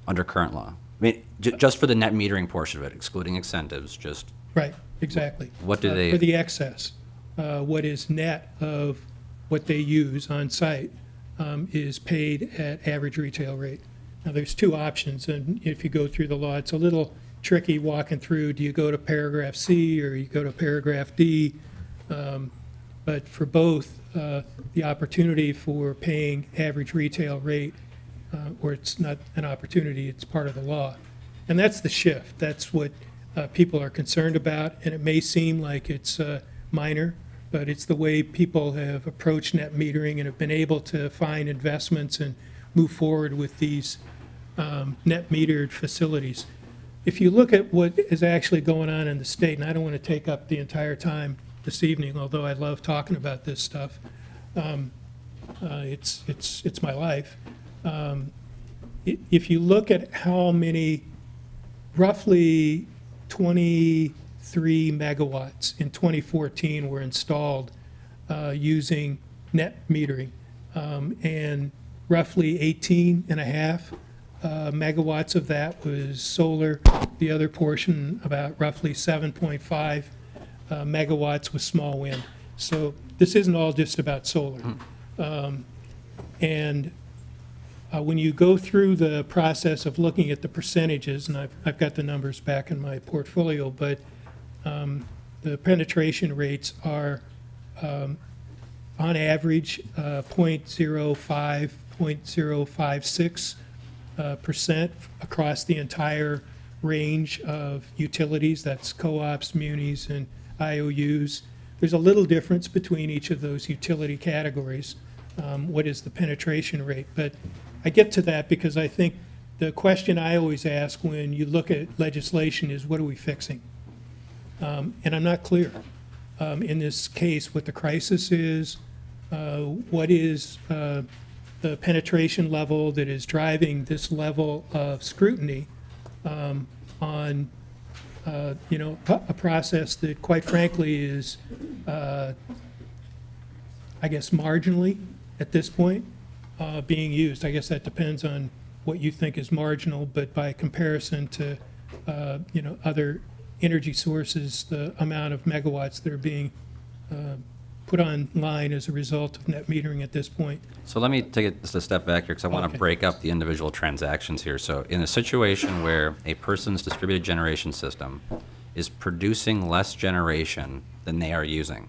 under current law? I mean, just for the net metering portion of it, excluding incentives, just, Right, exactly. What do they- For the excess, what is net of what they use on site is paid at average retail rate. Now, there's two options, and if you go through the law, it's a little tricky walking through, do you go to paragraph C or you go to paragraph D? But for both, the opportunity for paying average retail rate, or it's not an opportunity, it's part of the law. And that's the shift. That's what people are concerned about, and it may seem like it's minor, but it's the way people have approached net metering and have been able to find investments and move forward with these net metered facilities. If you look at what is actually going on in the state, and I don't want to take up the entire time this evening, although I love talking about this stuff, it's my life. If you look at how many, roughly 23 megawatts in 2014 were installed using net metering, and roughly 18 and a half megawatts of that was solar. The other portion, about roughly 7.5 megawatts, was small wind. So this isn't all just about solar. And when you go through the process of looking at the percentages, and I've got the numbers back in my portfolio, but the penetration rates are on average 0.05, 0.056% across the entire range of utilities. That's co-ops, munis, and IOUs. There's a little difference between each of those utility categories. What is the penetration rate? But I get to that because I think the question I always ask when you look at legislation is, what are we fixing? And I'm not clear. In this case, what the crisis is, what is the penetration level that is driving this level of scrutiny on a process that, quite frankly, is, I guess, marginally at this point being used. I guess that depends on what you think is marginal, but by comparison to, other energy sources, the amount of megawatts that are being put online as a result of net metering at this point. So let me take it just a step back here, because I want Okay. to break up the individual transactions here. So in a situation where a person's distributed generation system is producing less generation than they are using,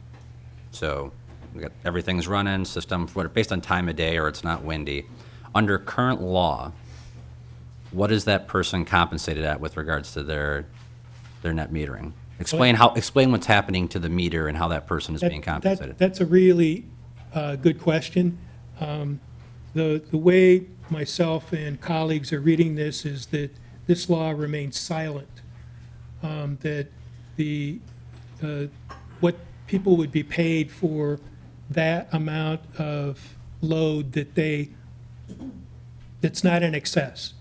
so we got everything's running, system, based on time of day or it's not windy, under current law, what is that person compensated at with regards to their net metering? Explain what's happening to the meter and how that person is being compensated. That's a really good question. The way myself and colleagues are reading this is that this law remains silent, that what people would be paid for that amount of load that's not in excess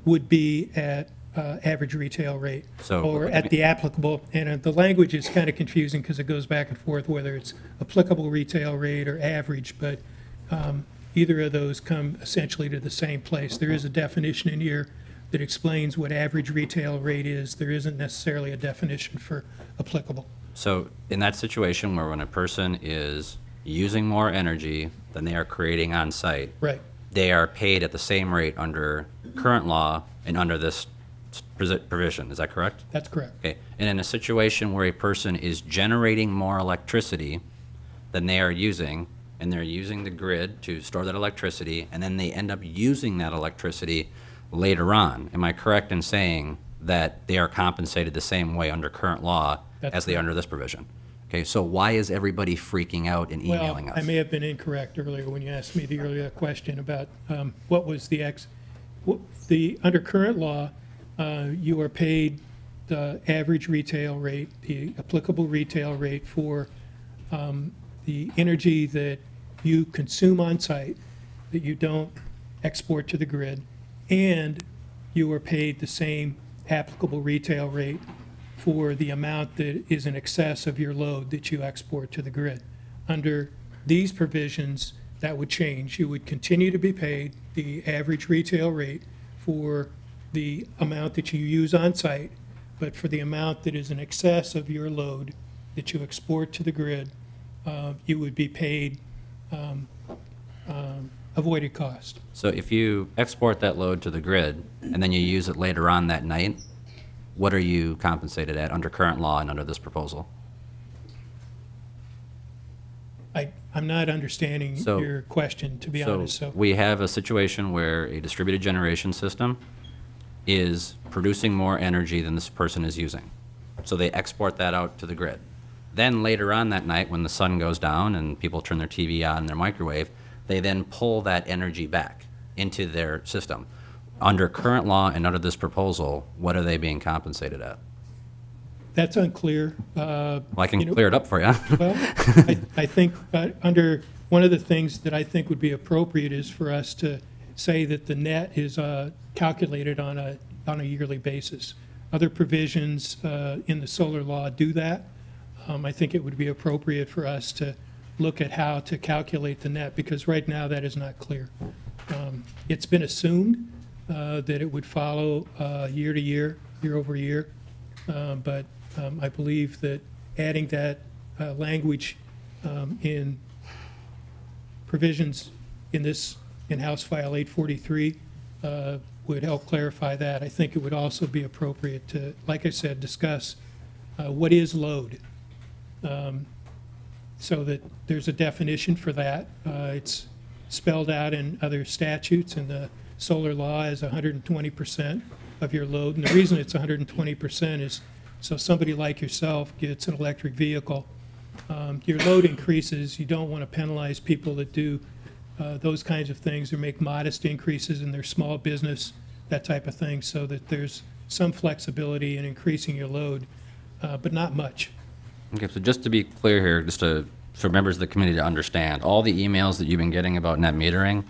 would be at average retail rate, So- or at the applicable, and the language is kind of confusing because it goes back and forth whether it's applicable retail rate or average, but either of those come essentially to the same place. There is a definition in here that explains what average retail rate is. There isn't necessarily a definition for applicable. So in that situation where when a person is using more energy than they are creating on site, Right. they are paid at the same rate under current law and under this provision, is that correct? That's correct. Okay, and in a situation where a person is generating more electricity than they are using, and they're using the grid to store that electricity, and then they end up using that electricity later on, am I correct in saying that they are compensated the same way under current law That's as they are under this provision? Okay, so why is everybody freaking out and emailing Well, us? I may have been incorrect earlier when you asked me the earlier question about what was under current law, you are paid the average retail rate, the applicable retail rate for the energy that you consume on site, that you don't export to the grid, and you are paid the same applicable retail rate for the amount that is in excess of your load that you export to the grid. Under these provisions, that would change. You would continue to be paid the average retail rate for the amount that you use on site, but for the amount that is in excess of your load that you export to the grid, you would be paid avoided cost. So if you export that load to the grid and then you use it later on that night, what are you compensated at under current law and under this proposal? I'm not understanding So- your question, to be honest, so. We have a situation where a distributed generation system is producing more energy than this person is using. So they export that out to the grid. Then later on that night, when the sun goes down and people turn their TV on and their microwave, they then pull that energy back into their system. Under current law and under this proposal, what are they being compensated at? That's unclear. Well, I can You know- clear it up for you. Well, I think under, one of the things that I think would be appropriate is for us to say that the net is calculated on a yearly basis. Other provisions in the solar law do that. I think it would be appropriate for us to look at how to calculate the net, because right now that is not clear. It's been assumed that it would follow year to year, year over year, but I believe that adding that language in provisions in this, in House File 843, would help clarify that. I think it would also be appropriate to, like I said, discuss what is load, so that there's a definition for that. It's spelled out in other statutes, and the solar law is 120% of your load. And the reason it's 120% is so somebody like yourself gets an electric vehicle, your load increases. You don't want to penalize people that do those kinds of things or make modest increases in their small business, that type of thing, so that there's some flexibility in increasing your load, but not much. Okay, so just to be clear here, for members of the committee to understand, all the emails that you've been getting about net metering,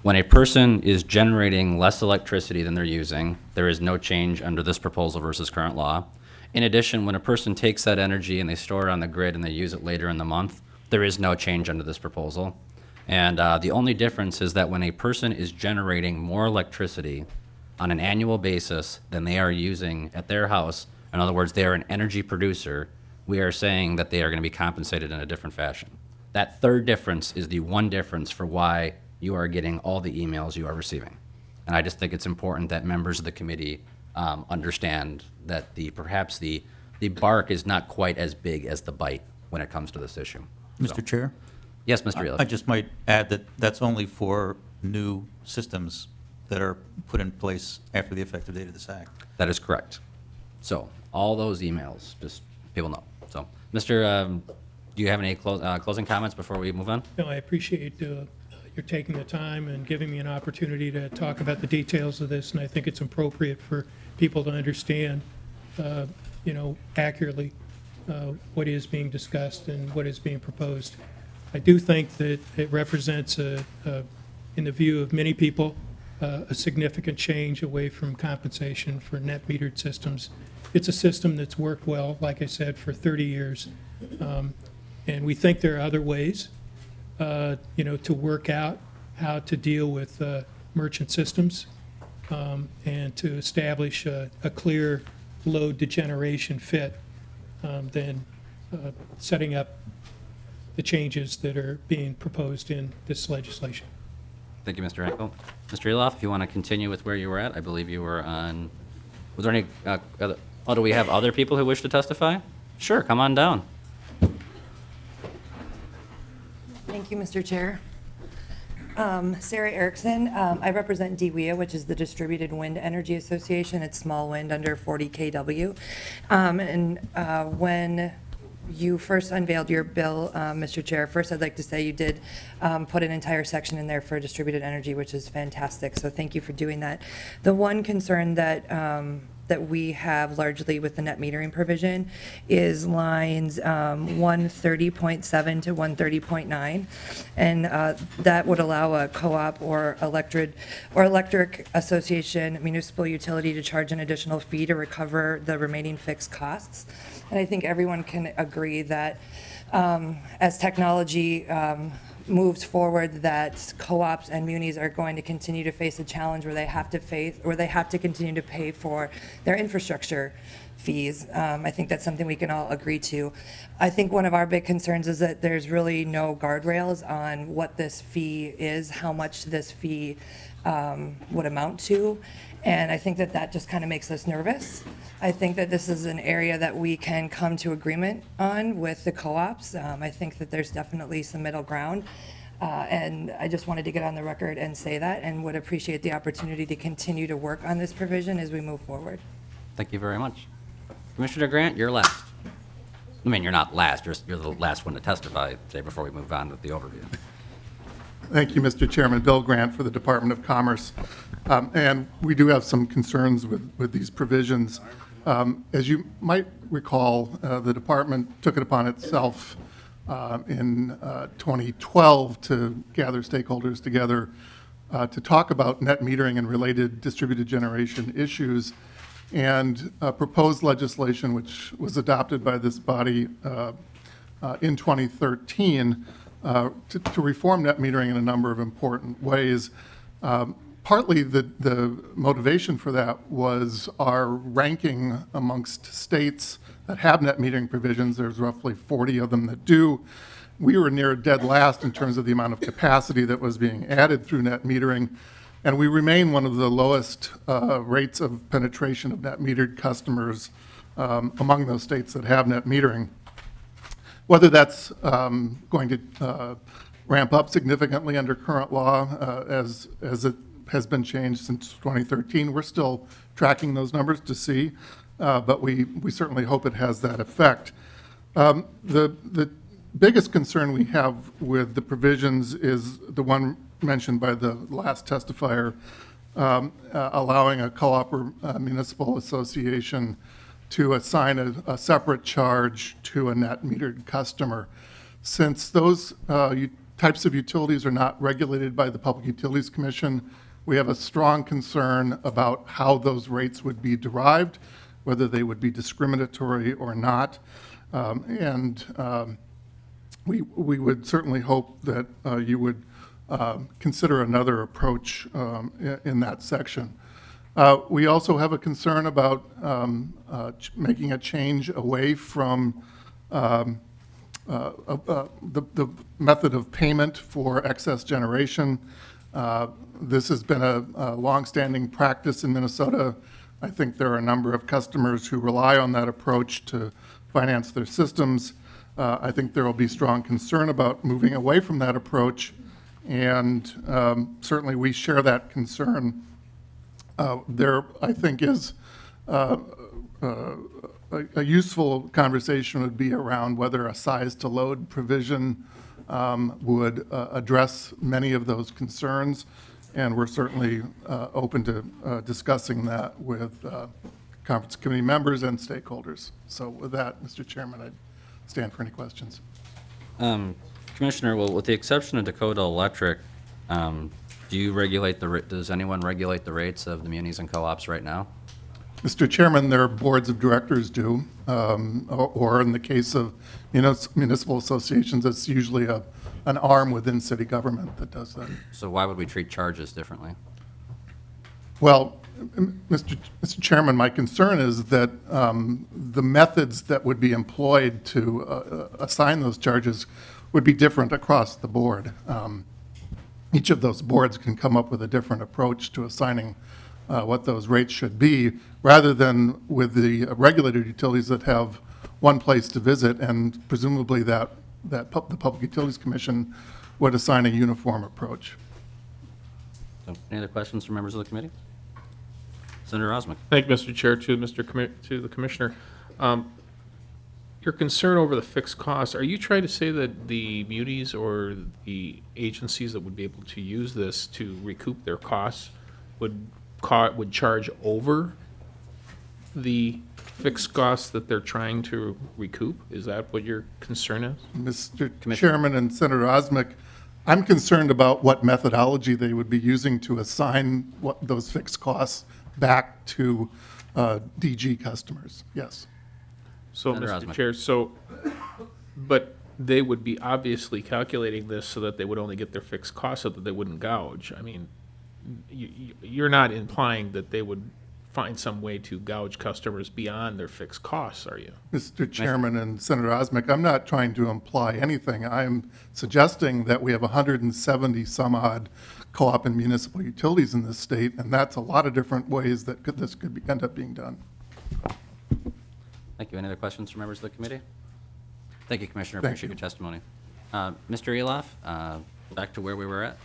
when a person is generating less electricity than they're using, there is no change under this proposal versus current law. In addition, when a person takes that energy and they store it on the grid and they use it later in the month, there is no change under this proposal. And the only difference is that when a person is generating more electricity on an annual basis than they are using at their house, in other words, they are an energy producer, we are saying that they are going to be compensated in a different fashion. That third difference is the one difference for why you are getting all the emails you are receiving. And I just think it's important that members of the committee understand that perhaps the bark is not quite as big as the bite when it comes to this issue. Mr. Chair? Yes, Mr. Eliff. I just might add that that's only for new systems that are put in place after the effective date of this act. That is correct. So all those emails, just people know. So, Mr., do you have any closing comments before we move on? No, I appreciate your taking the time and giving me an opportunity to talk about the details of this, and I think it's appropriate for people to understand, accurately what is being discussed and what is being proposed. I do think that it represents, in the view of many people, a significant change away from compensation for net metered systems. It's a system that's worked well, like I said, for 30 years. And we think there are other ways, to work out how to deal with merchant systems and to establish a clear load to generation fit than setting up the changes that are being proposed in this legislation. Thank you, Mr. Eckel. Mr. Eloff, if you want to continue with where you were at, I believe you were on, was there any, do we have other people who wish to testify? Sure, come on down. Thank you, Mr. Chair. Sarah Erickson. I represent DWEA, which is the Distributed Wind Energy Association. It's small wind under 40 kW. When you first unveiled your bill, Mr. Chair, first I'd like to say you did put an entire section in there for distributed energy, which is fantastic, so thank you for doing that. The one concern that that we have largely with the net metering provision is lines 130.7 to 130.9, and that would allow a co-op or electric association municipal utility to charge an additional fee to recover the remaining fixed costs. And I think everyone can agree that as technology moves forward, that co-ops and munis are going to continue to face a challenge where they have to continue to pay for their infrastructure fees. I think that's something we can all agree to. I think one of our big concerns is that there's really no guardrails on what this fee is, how much this fee would amount to. And I think that that just kind of makes us nervous. I think that this is an area that we can come to agreement on with the co-ops. I think that there's definitely some middle ground. And I just wanted to get on the record and say that, and would appreciate the opportunity to continue to work on this provision as we move forward. Thank you very much. Commissioner Grant, you're last. I mean, you're not last, you're the last one to testify today before we move on with the overview. Thank you, Mr. Chairman. Bill Grant for the Department of Commerce. And we do have some concerns with these provisions. As you might recall, the department took it upon itself in 2012 to gather stakeholders together to talk about net metering and related distributed generation issues, and proposed legislation which was adopted by this body in 2013 to reform net metering in a number of important ways. Partly the motivation for that was our ranking amongst states that have net metering provisions. There's roughly 40 of them that do. We were near dead last in terms of the amount of capacity that was being added through net metering, and we remain one of the lowest rates of penetration of net metered customers among those states that have net metering. Whether that's going to ramp up significantly under current law as it has been changed since 2013, we're still tracking those numbers to see, but we certainly hope it has that effect. The biggest concern we have with the provisions is the one mentioned by the last testifier, allowing a co-op or municipal association to assign a separate charge to a net metered customer. Since those types of utilities are not regulated by the Public Utilities Commission, we have a strong concern about how those rates would be derived, whether they would be discriminatory or not. We would certainly hope that you would consider another approach in that section. We also have a concern about making a change away from the method of payment for excess generation. This has been a longstanding practice in Minnesota. I think there are a number of customers who rely on that approach to finance their systems. I think there will be strong concern about moving away from that approach, and certainly we share that concern. There, I think, is a useful conversation would be around whether a size to load provision would address many of those concerns, and we're certainly open to discussing that with conference committee members and stakeholders. So with that, Mr. Chairman, I'd stand for any questions. Commissioner, well, with the exception of Dakota Electric, do you regulate does anyone regulate the rates of the munis and co-ops right now? Mr. Chairman, their boards of directors do, or in the case of municipal associations, it's usually an arm within city government that does that. So why would we treat charges differently? Well, Mr. Chairman, my concern is that the methods that would be employed to assign those charges would be different across the board. Each of those boards can come up with a different approach to assigning what those rates should be, rather than with the regulated utilities that have one place to visit, and presumably the Public Utilities Commission would assign a uniform approach. So, any other questions from members of the committee? Senator Osmick. Thank you, Mr. Chair. To the Commissioner. your concern over the fixed costs, are you trying to say that the munis or the agencies that would be able to use this to recoup their costs would charge over the fixed costs that they're trying to recoup? Is that what your concern is? Mr. Chairman and Senator Osmic, I'm concerned about what methodology they would be using to assign those fixed costs back to DG customers. Yes. So, Senator Mr. Osmic. Chair, but they would be obviously calculating this so that they would only get their fixed costs so that they wouldn't gouge. I mean, you're not implying that they would find some way to gouge customers beyond their fixed costs, are you? Mr. Chairman and Senator Osmic, I'm not trying to imply anything. I'm suggesting that we have 170 some odd co-op and municipal utilities in this state, and that's a lot of different ways that this could end up being done. Thank you. Any other questions from members of the committee? Thank you, Commissioner. Thank Appreciate you. your testimony. Mr. Eloff, back to where we were at.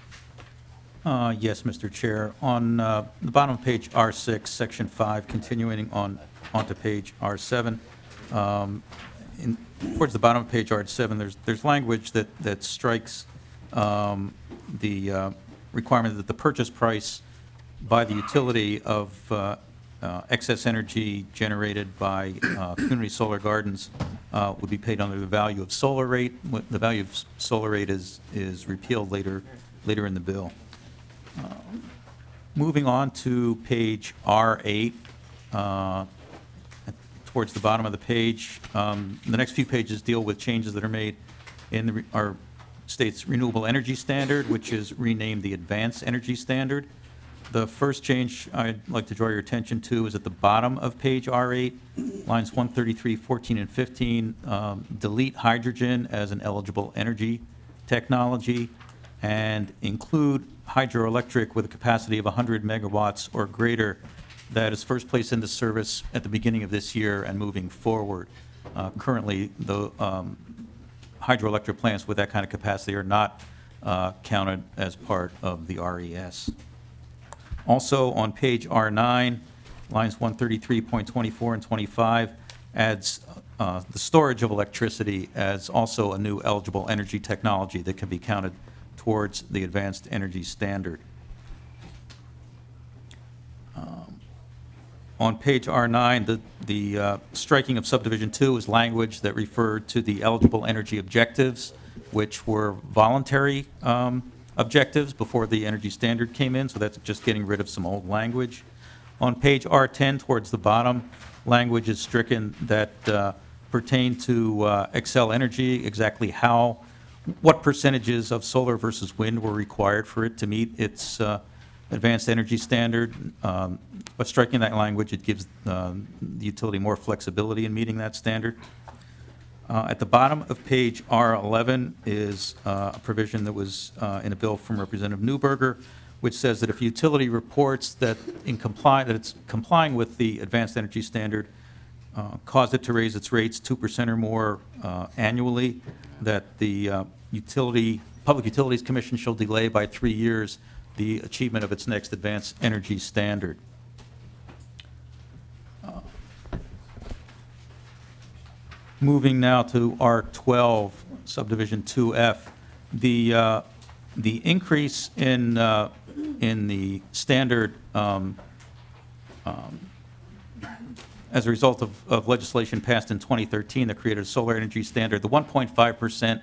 Yes, Mr. Chair. On the bottom of page R6, section 5, continuing onto page R7, towards the bottom of page R7, there's language that strikes the requirement that the purchase price by the utility of excess energy generated by community solar gardens would be paid under the value of solar rate. The value of solar rate is repealed later in the bill. Moving on to page R8, towards the bottom of the page, the next few pages deal with changes that are made in our state's renewable energy standard, which is renamed the Advanced Energy Standard. The first change I'd like to draw your attention to is at the bottom of page R8, lines 133, 14, and 15, delete hydrogen as an eligible energy technology and include hydroelectric with a capacity of 100 megawatts or greater that is first placed into service at the beginning of this year and moving forward. Currently, the hydroelectric plants with that kind of capacity are not counted as part of the RES. Also, on page R9, lines 133.24 and 25 adds the storage of electricity as also a new eligible energy technology that can be counted towards the Advanced Energy Standard. On page R9, the striking of subdivision 2 is language that referred to the eligible energy objectives, which were voluntary objectives before the energy standard came in, so that's just getting rid of some old language. On page R10, towards the bottom, language is stricken that pertain to Xcel Energy, exactly what percentages of solar versus wind were required for it to meet its advanced energy standard. But striking that language, it gives the utility more flexibility in meeting that standard. At the bottom of page R11 is a provision that was in a bill from Representative Newberger, which says that if a utility reports that it's complying with the advanced energy standard, caused it to raise its rates 2% or more annually, that the Public Utilities Commission shall delay by 3 years the achievement of its next advanced energy standard. Moving now to R12, subdivision 2F, the increase in the standard as a result of legislation passed in 2013 that created a solar energy standard, the 1.5%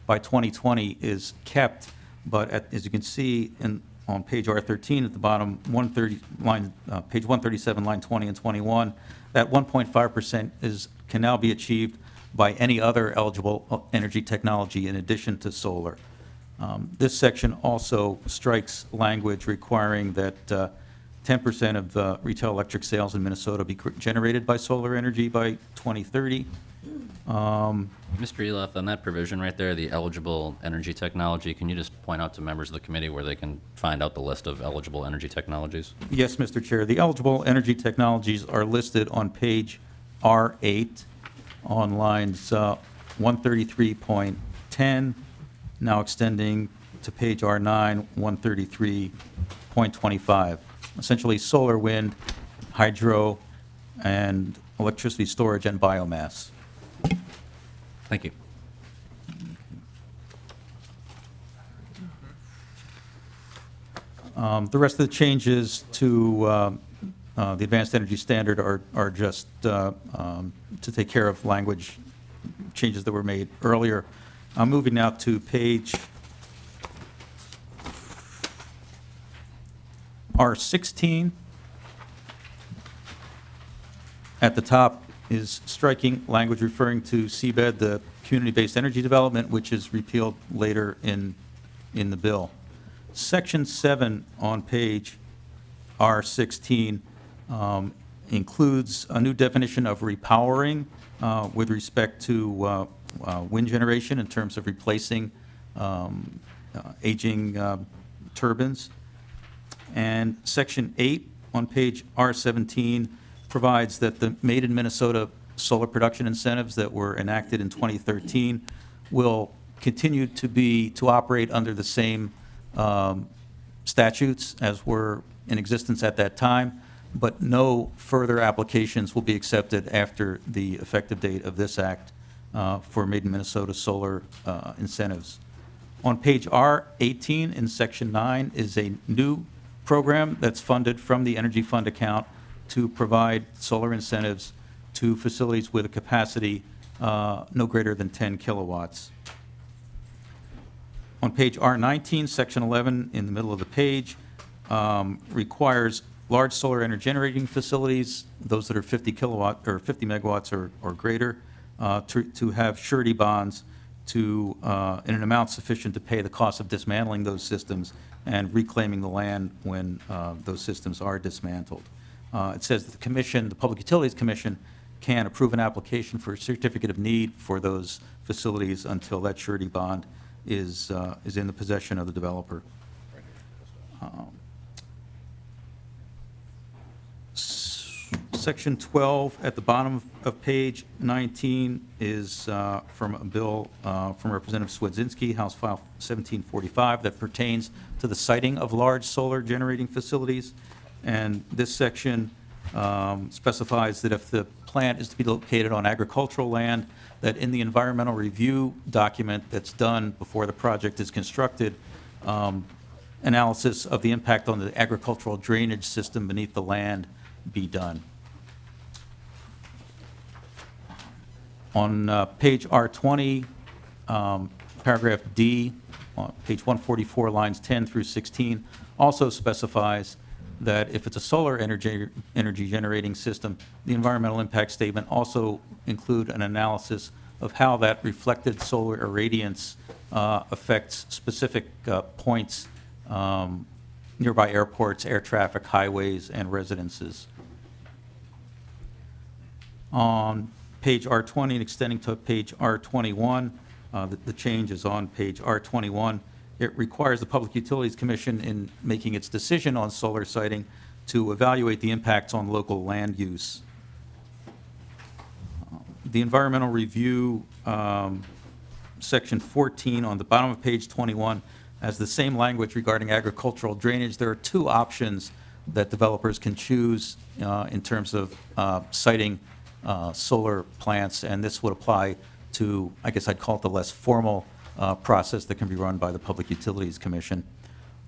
by 2020 is kept, but as you can see on page R13 at the bottom, page 137, line 20 and 21, that 1.5% can now be achieved by any other eligible energy technology in addition to solar. This section also strikes language requiring that 10% of retail electric sales in Minnesota be generated by solar energy by 2030. Mr. Eloff, on that provision right there, the eligible energy technology, can you just point out to members of the committee where they can find out the list of eligible energy technologies? Yes, Mr. Chair. The eligible energy technologies are listed on page R8 on lines 133.10, now extending to page R9, 133.25. Essentially solar, wind, hydro, and electricity storage and biomass. Thank you. The rest of the changes to the Advanced Energy Standard are just to take care of language changes that were made earlier. I'm moving now to page R16. At the top is striking language referring to CBED, the community-based energy development, which is repealed later in the bill. Section 7 on page R16 includes a new definition of repowering with respect to wind generation in terms of replacing aging turbines. And Section 8 on page R17 provides that the Made in Minnesota solar production incentives that were enacted in 2013 will continue to operate under the same statutes as were in existence at that time, but no further applications will be accepted after the effective date of this act for Made in Minnesota solar incentives. On page R18 in Section 9 is a new program that's funded from the Energy Fund account to provide solar incentives to facilities with a capacity no greater than 10 kilowatts. On page R19, Section 11, in the middle of the page, requires large solar energy generating facilities, those that are 50 kilowatt or 50 megawatts or greater, to have surety bonds to in an amount sufficient to pay the cost of dismantling those systems and reclaiming the land when those systems are dismantled. It says that the Commission, the Public Utilities Commission, can approve an application for a certificate of need for those facilities until that surety bond is in the possession of the developer. Section 12 at the bottom of page 19 is from a bill from Representative Swedzinski, House File 1745, that pertains to the siting of large solar generating facilities. And this section specifies that if the plant is to be located on agricultural land, that in the environmental review document that's done before the project is constructed, analysis of the impact on the agricultural drainage system beneath the land be done. On page R20, paragraph D, on page 144, lines 10 through 16, also specifies that if it's a solar energy generating system, the environmental impact statement also include an analysis of how that reflected solar irradiance affects specific points, nearby airports, air traffic, highways, and residences. On page R20 and extending to page R21, the change is on page R21. It requires the Public Utilities Commission, in making its decision on solar siting, to evaluate the impacts on local land use. The environmental review, section 14 on the bottom of page 21, has the same language regarding agricultural drainage. There are two options that developers can choose in terms of siting solar plants, and this would apply to, I guess I'd call it the less formal process that can be run by the Public Utilities Commission.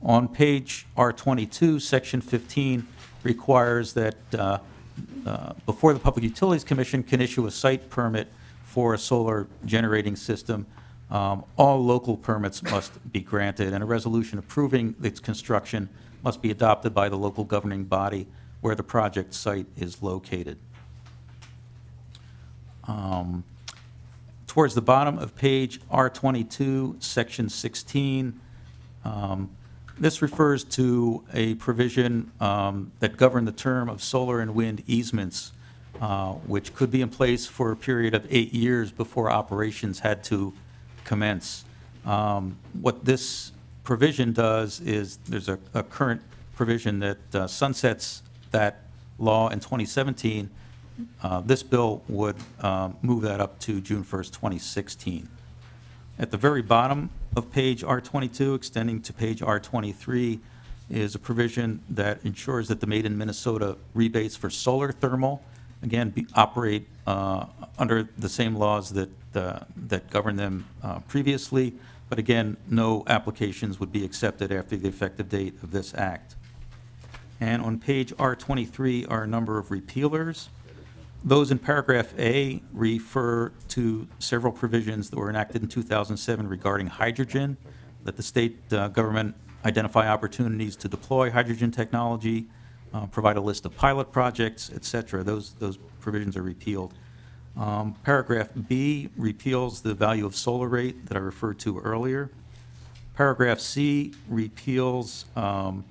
On page R22, section 15 requires that before the Public Utilities Commission can issue a site permit for a solar generating system, all local permits must be granted, and a resolution approving its construction must be adopted by the local governing body where the project site is located. Towards the bottom of page R22, section 16, this refers to a provision that governed the term of solar and wind easements, which could be in place for a period of 8 years before operations had to commence. What this provision does is there's a current provision that sunsets that law in 2017. This bill would move that up to June 1st, 2016. At the very bottom of page R22, extending to page R23, is a provision that ensures that the Made in Minnesota rebates for solar thermal, again, operate under the same laws that that govern them previously, but again, no applications would be accepted after the effective date of this act. And on page R23 are a number of repealers. Those in paragraph A refer to several provisions that were enacted in 2007 regarding hydrogen, that the state government identify opportunities to deploy hydrogen technology, provide a list of pilot projects, et cetera. Those provisions are repealed. Paragraph B repeals the value of solar rate that I referred to earlier. Paragraph C repeals an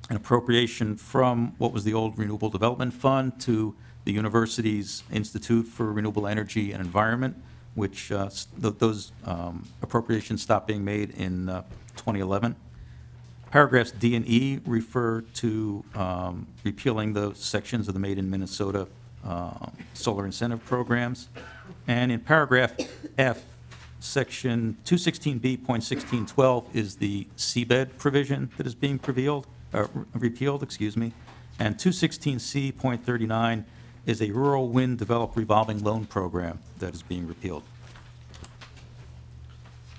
appropriation from what was the old Renewable Development Fund to the university's Institute for Renewable Energy and Environment, which those appropriations stopped being made in 2011. Paragraphs D and E refer to repealing the sections of the Made in Minnesota solar incentive programs. And in paragraph F, section 216B.1612 is the seabed provision that is being repealed, excuse me. And 216C.39 is a rural wind developed revolving loan program that is being repealed.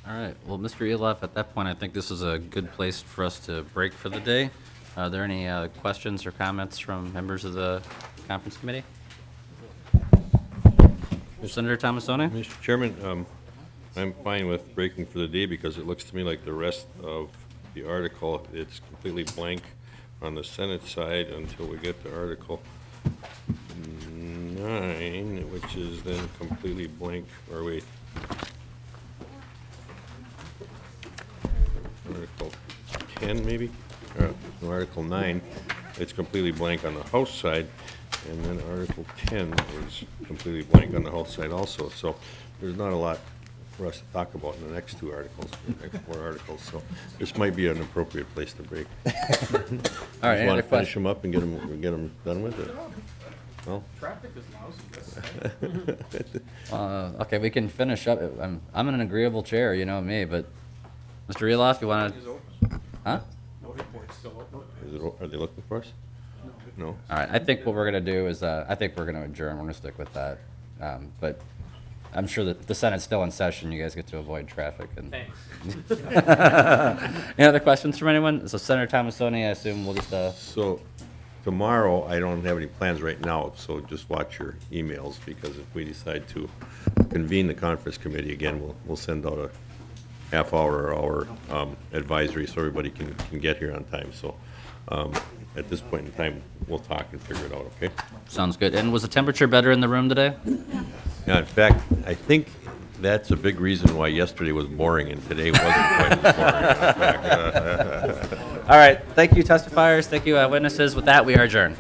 All right, well, Mr. Eloff, at that point, I think this is a good place for us to break for the day. Are there any questions or comments from members of the conference committee? Senator Tomassoni? Mr. Chairman, I'm fine with breaking for the day because it looks to me like the rest of the article, it's completely blank on the Senate side until we get to Article 9, which is then completely blank, or wait. Article 10, maybe? No, Article 9, it's completely blank on the House side, and then Article 10 is completely blank on the House side also. So there's not a lot for us to talk about in the next two articles, the next 4 articles. So this might be an appropriate place to break. All right, any Want other to finish questions? them up and get them done with it? Well, Traffic is lousy. Okay, we can finish up. I'm in an agreeable chair, you know me, but Mr. Eloff, you want to? Huh? are they looking for us? No. All right, I think what we're going to do is, I think we're going to adjourn. We're going to stick with that. But I'm sure that the Senate's still in session. You guys get to avoid traffic. And Any other questions from anyone? So Senator Tomassoni, I assume we'll just, So tomorrow, I don't have any plans right now, so just watch your emails, because if we decide to convene the conference committee again, we'll send out a half-hour or hour advisory so everybody can get here on time. So at this point in time, we'll talk and figure it out, okay? sounds good. And was the temperature better in the room today? Yeah, in fact, I think that's a big reason why yesterday was boring and today wasn't quite as boring. All right, thank you testifiers, thank you witnesses. With that, we are adjourned.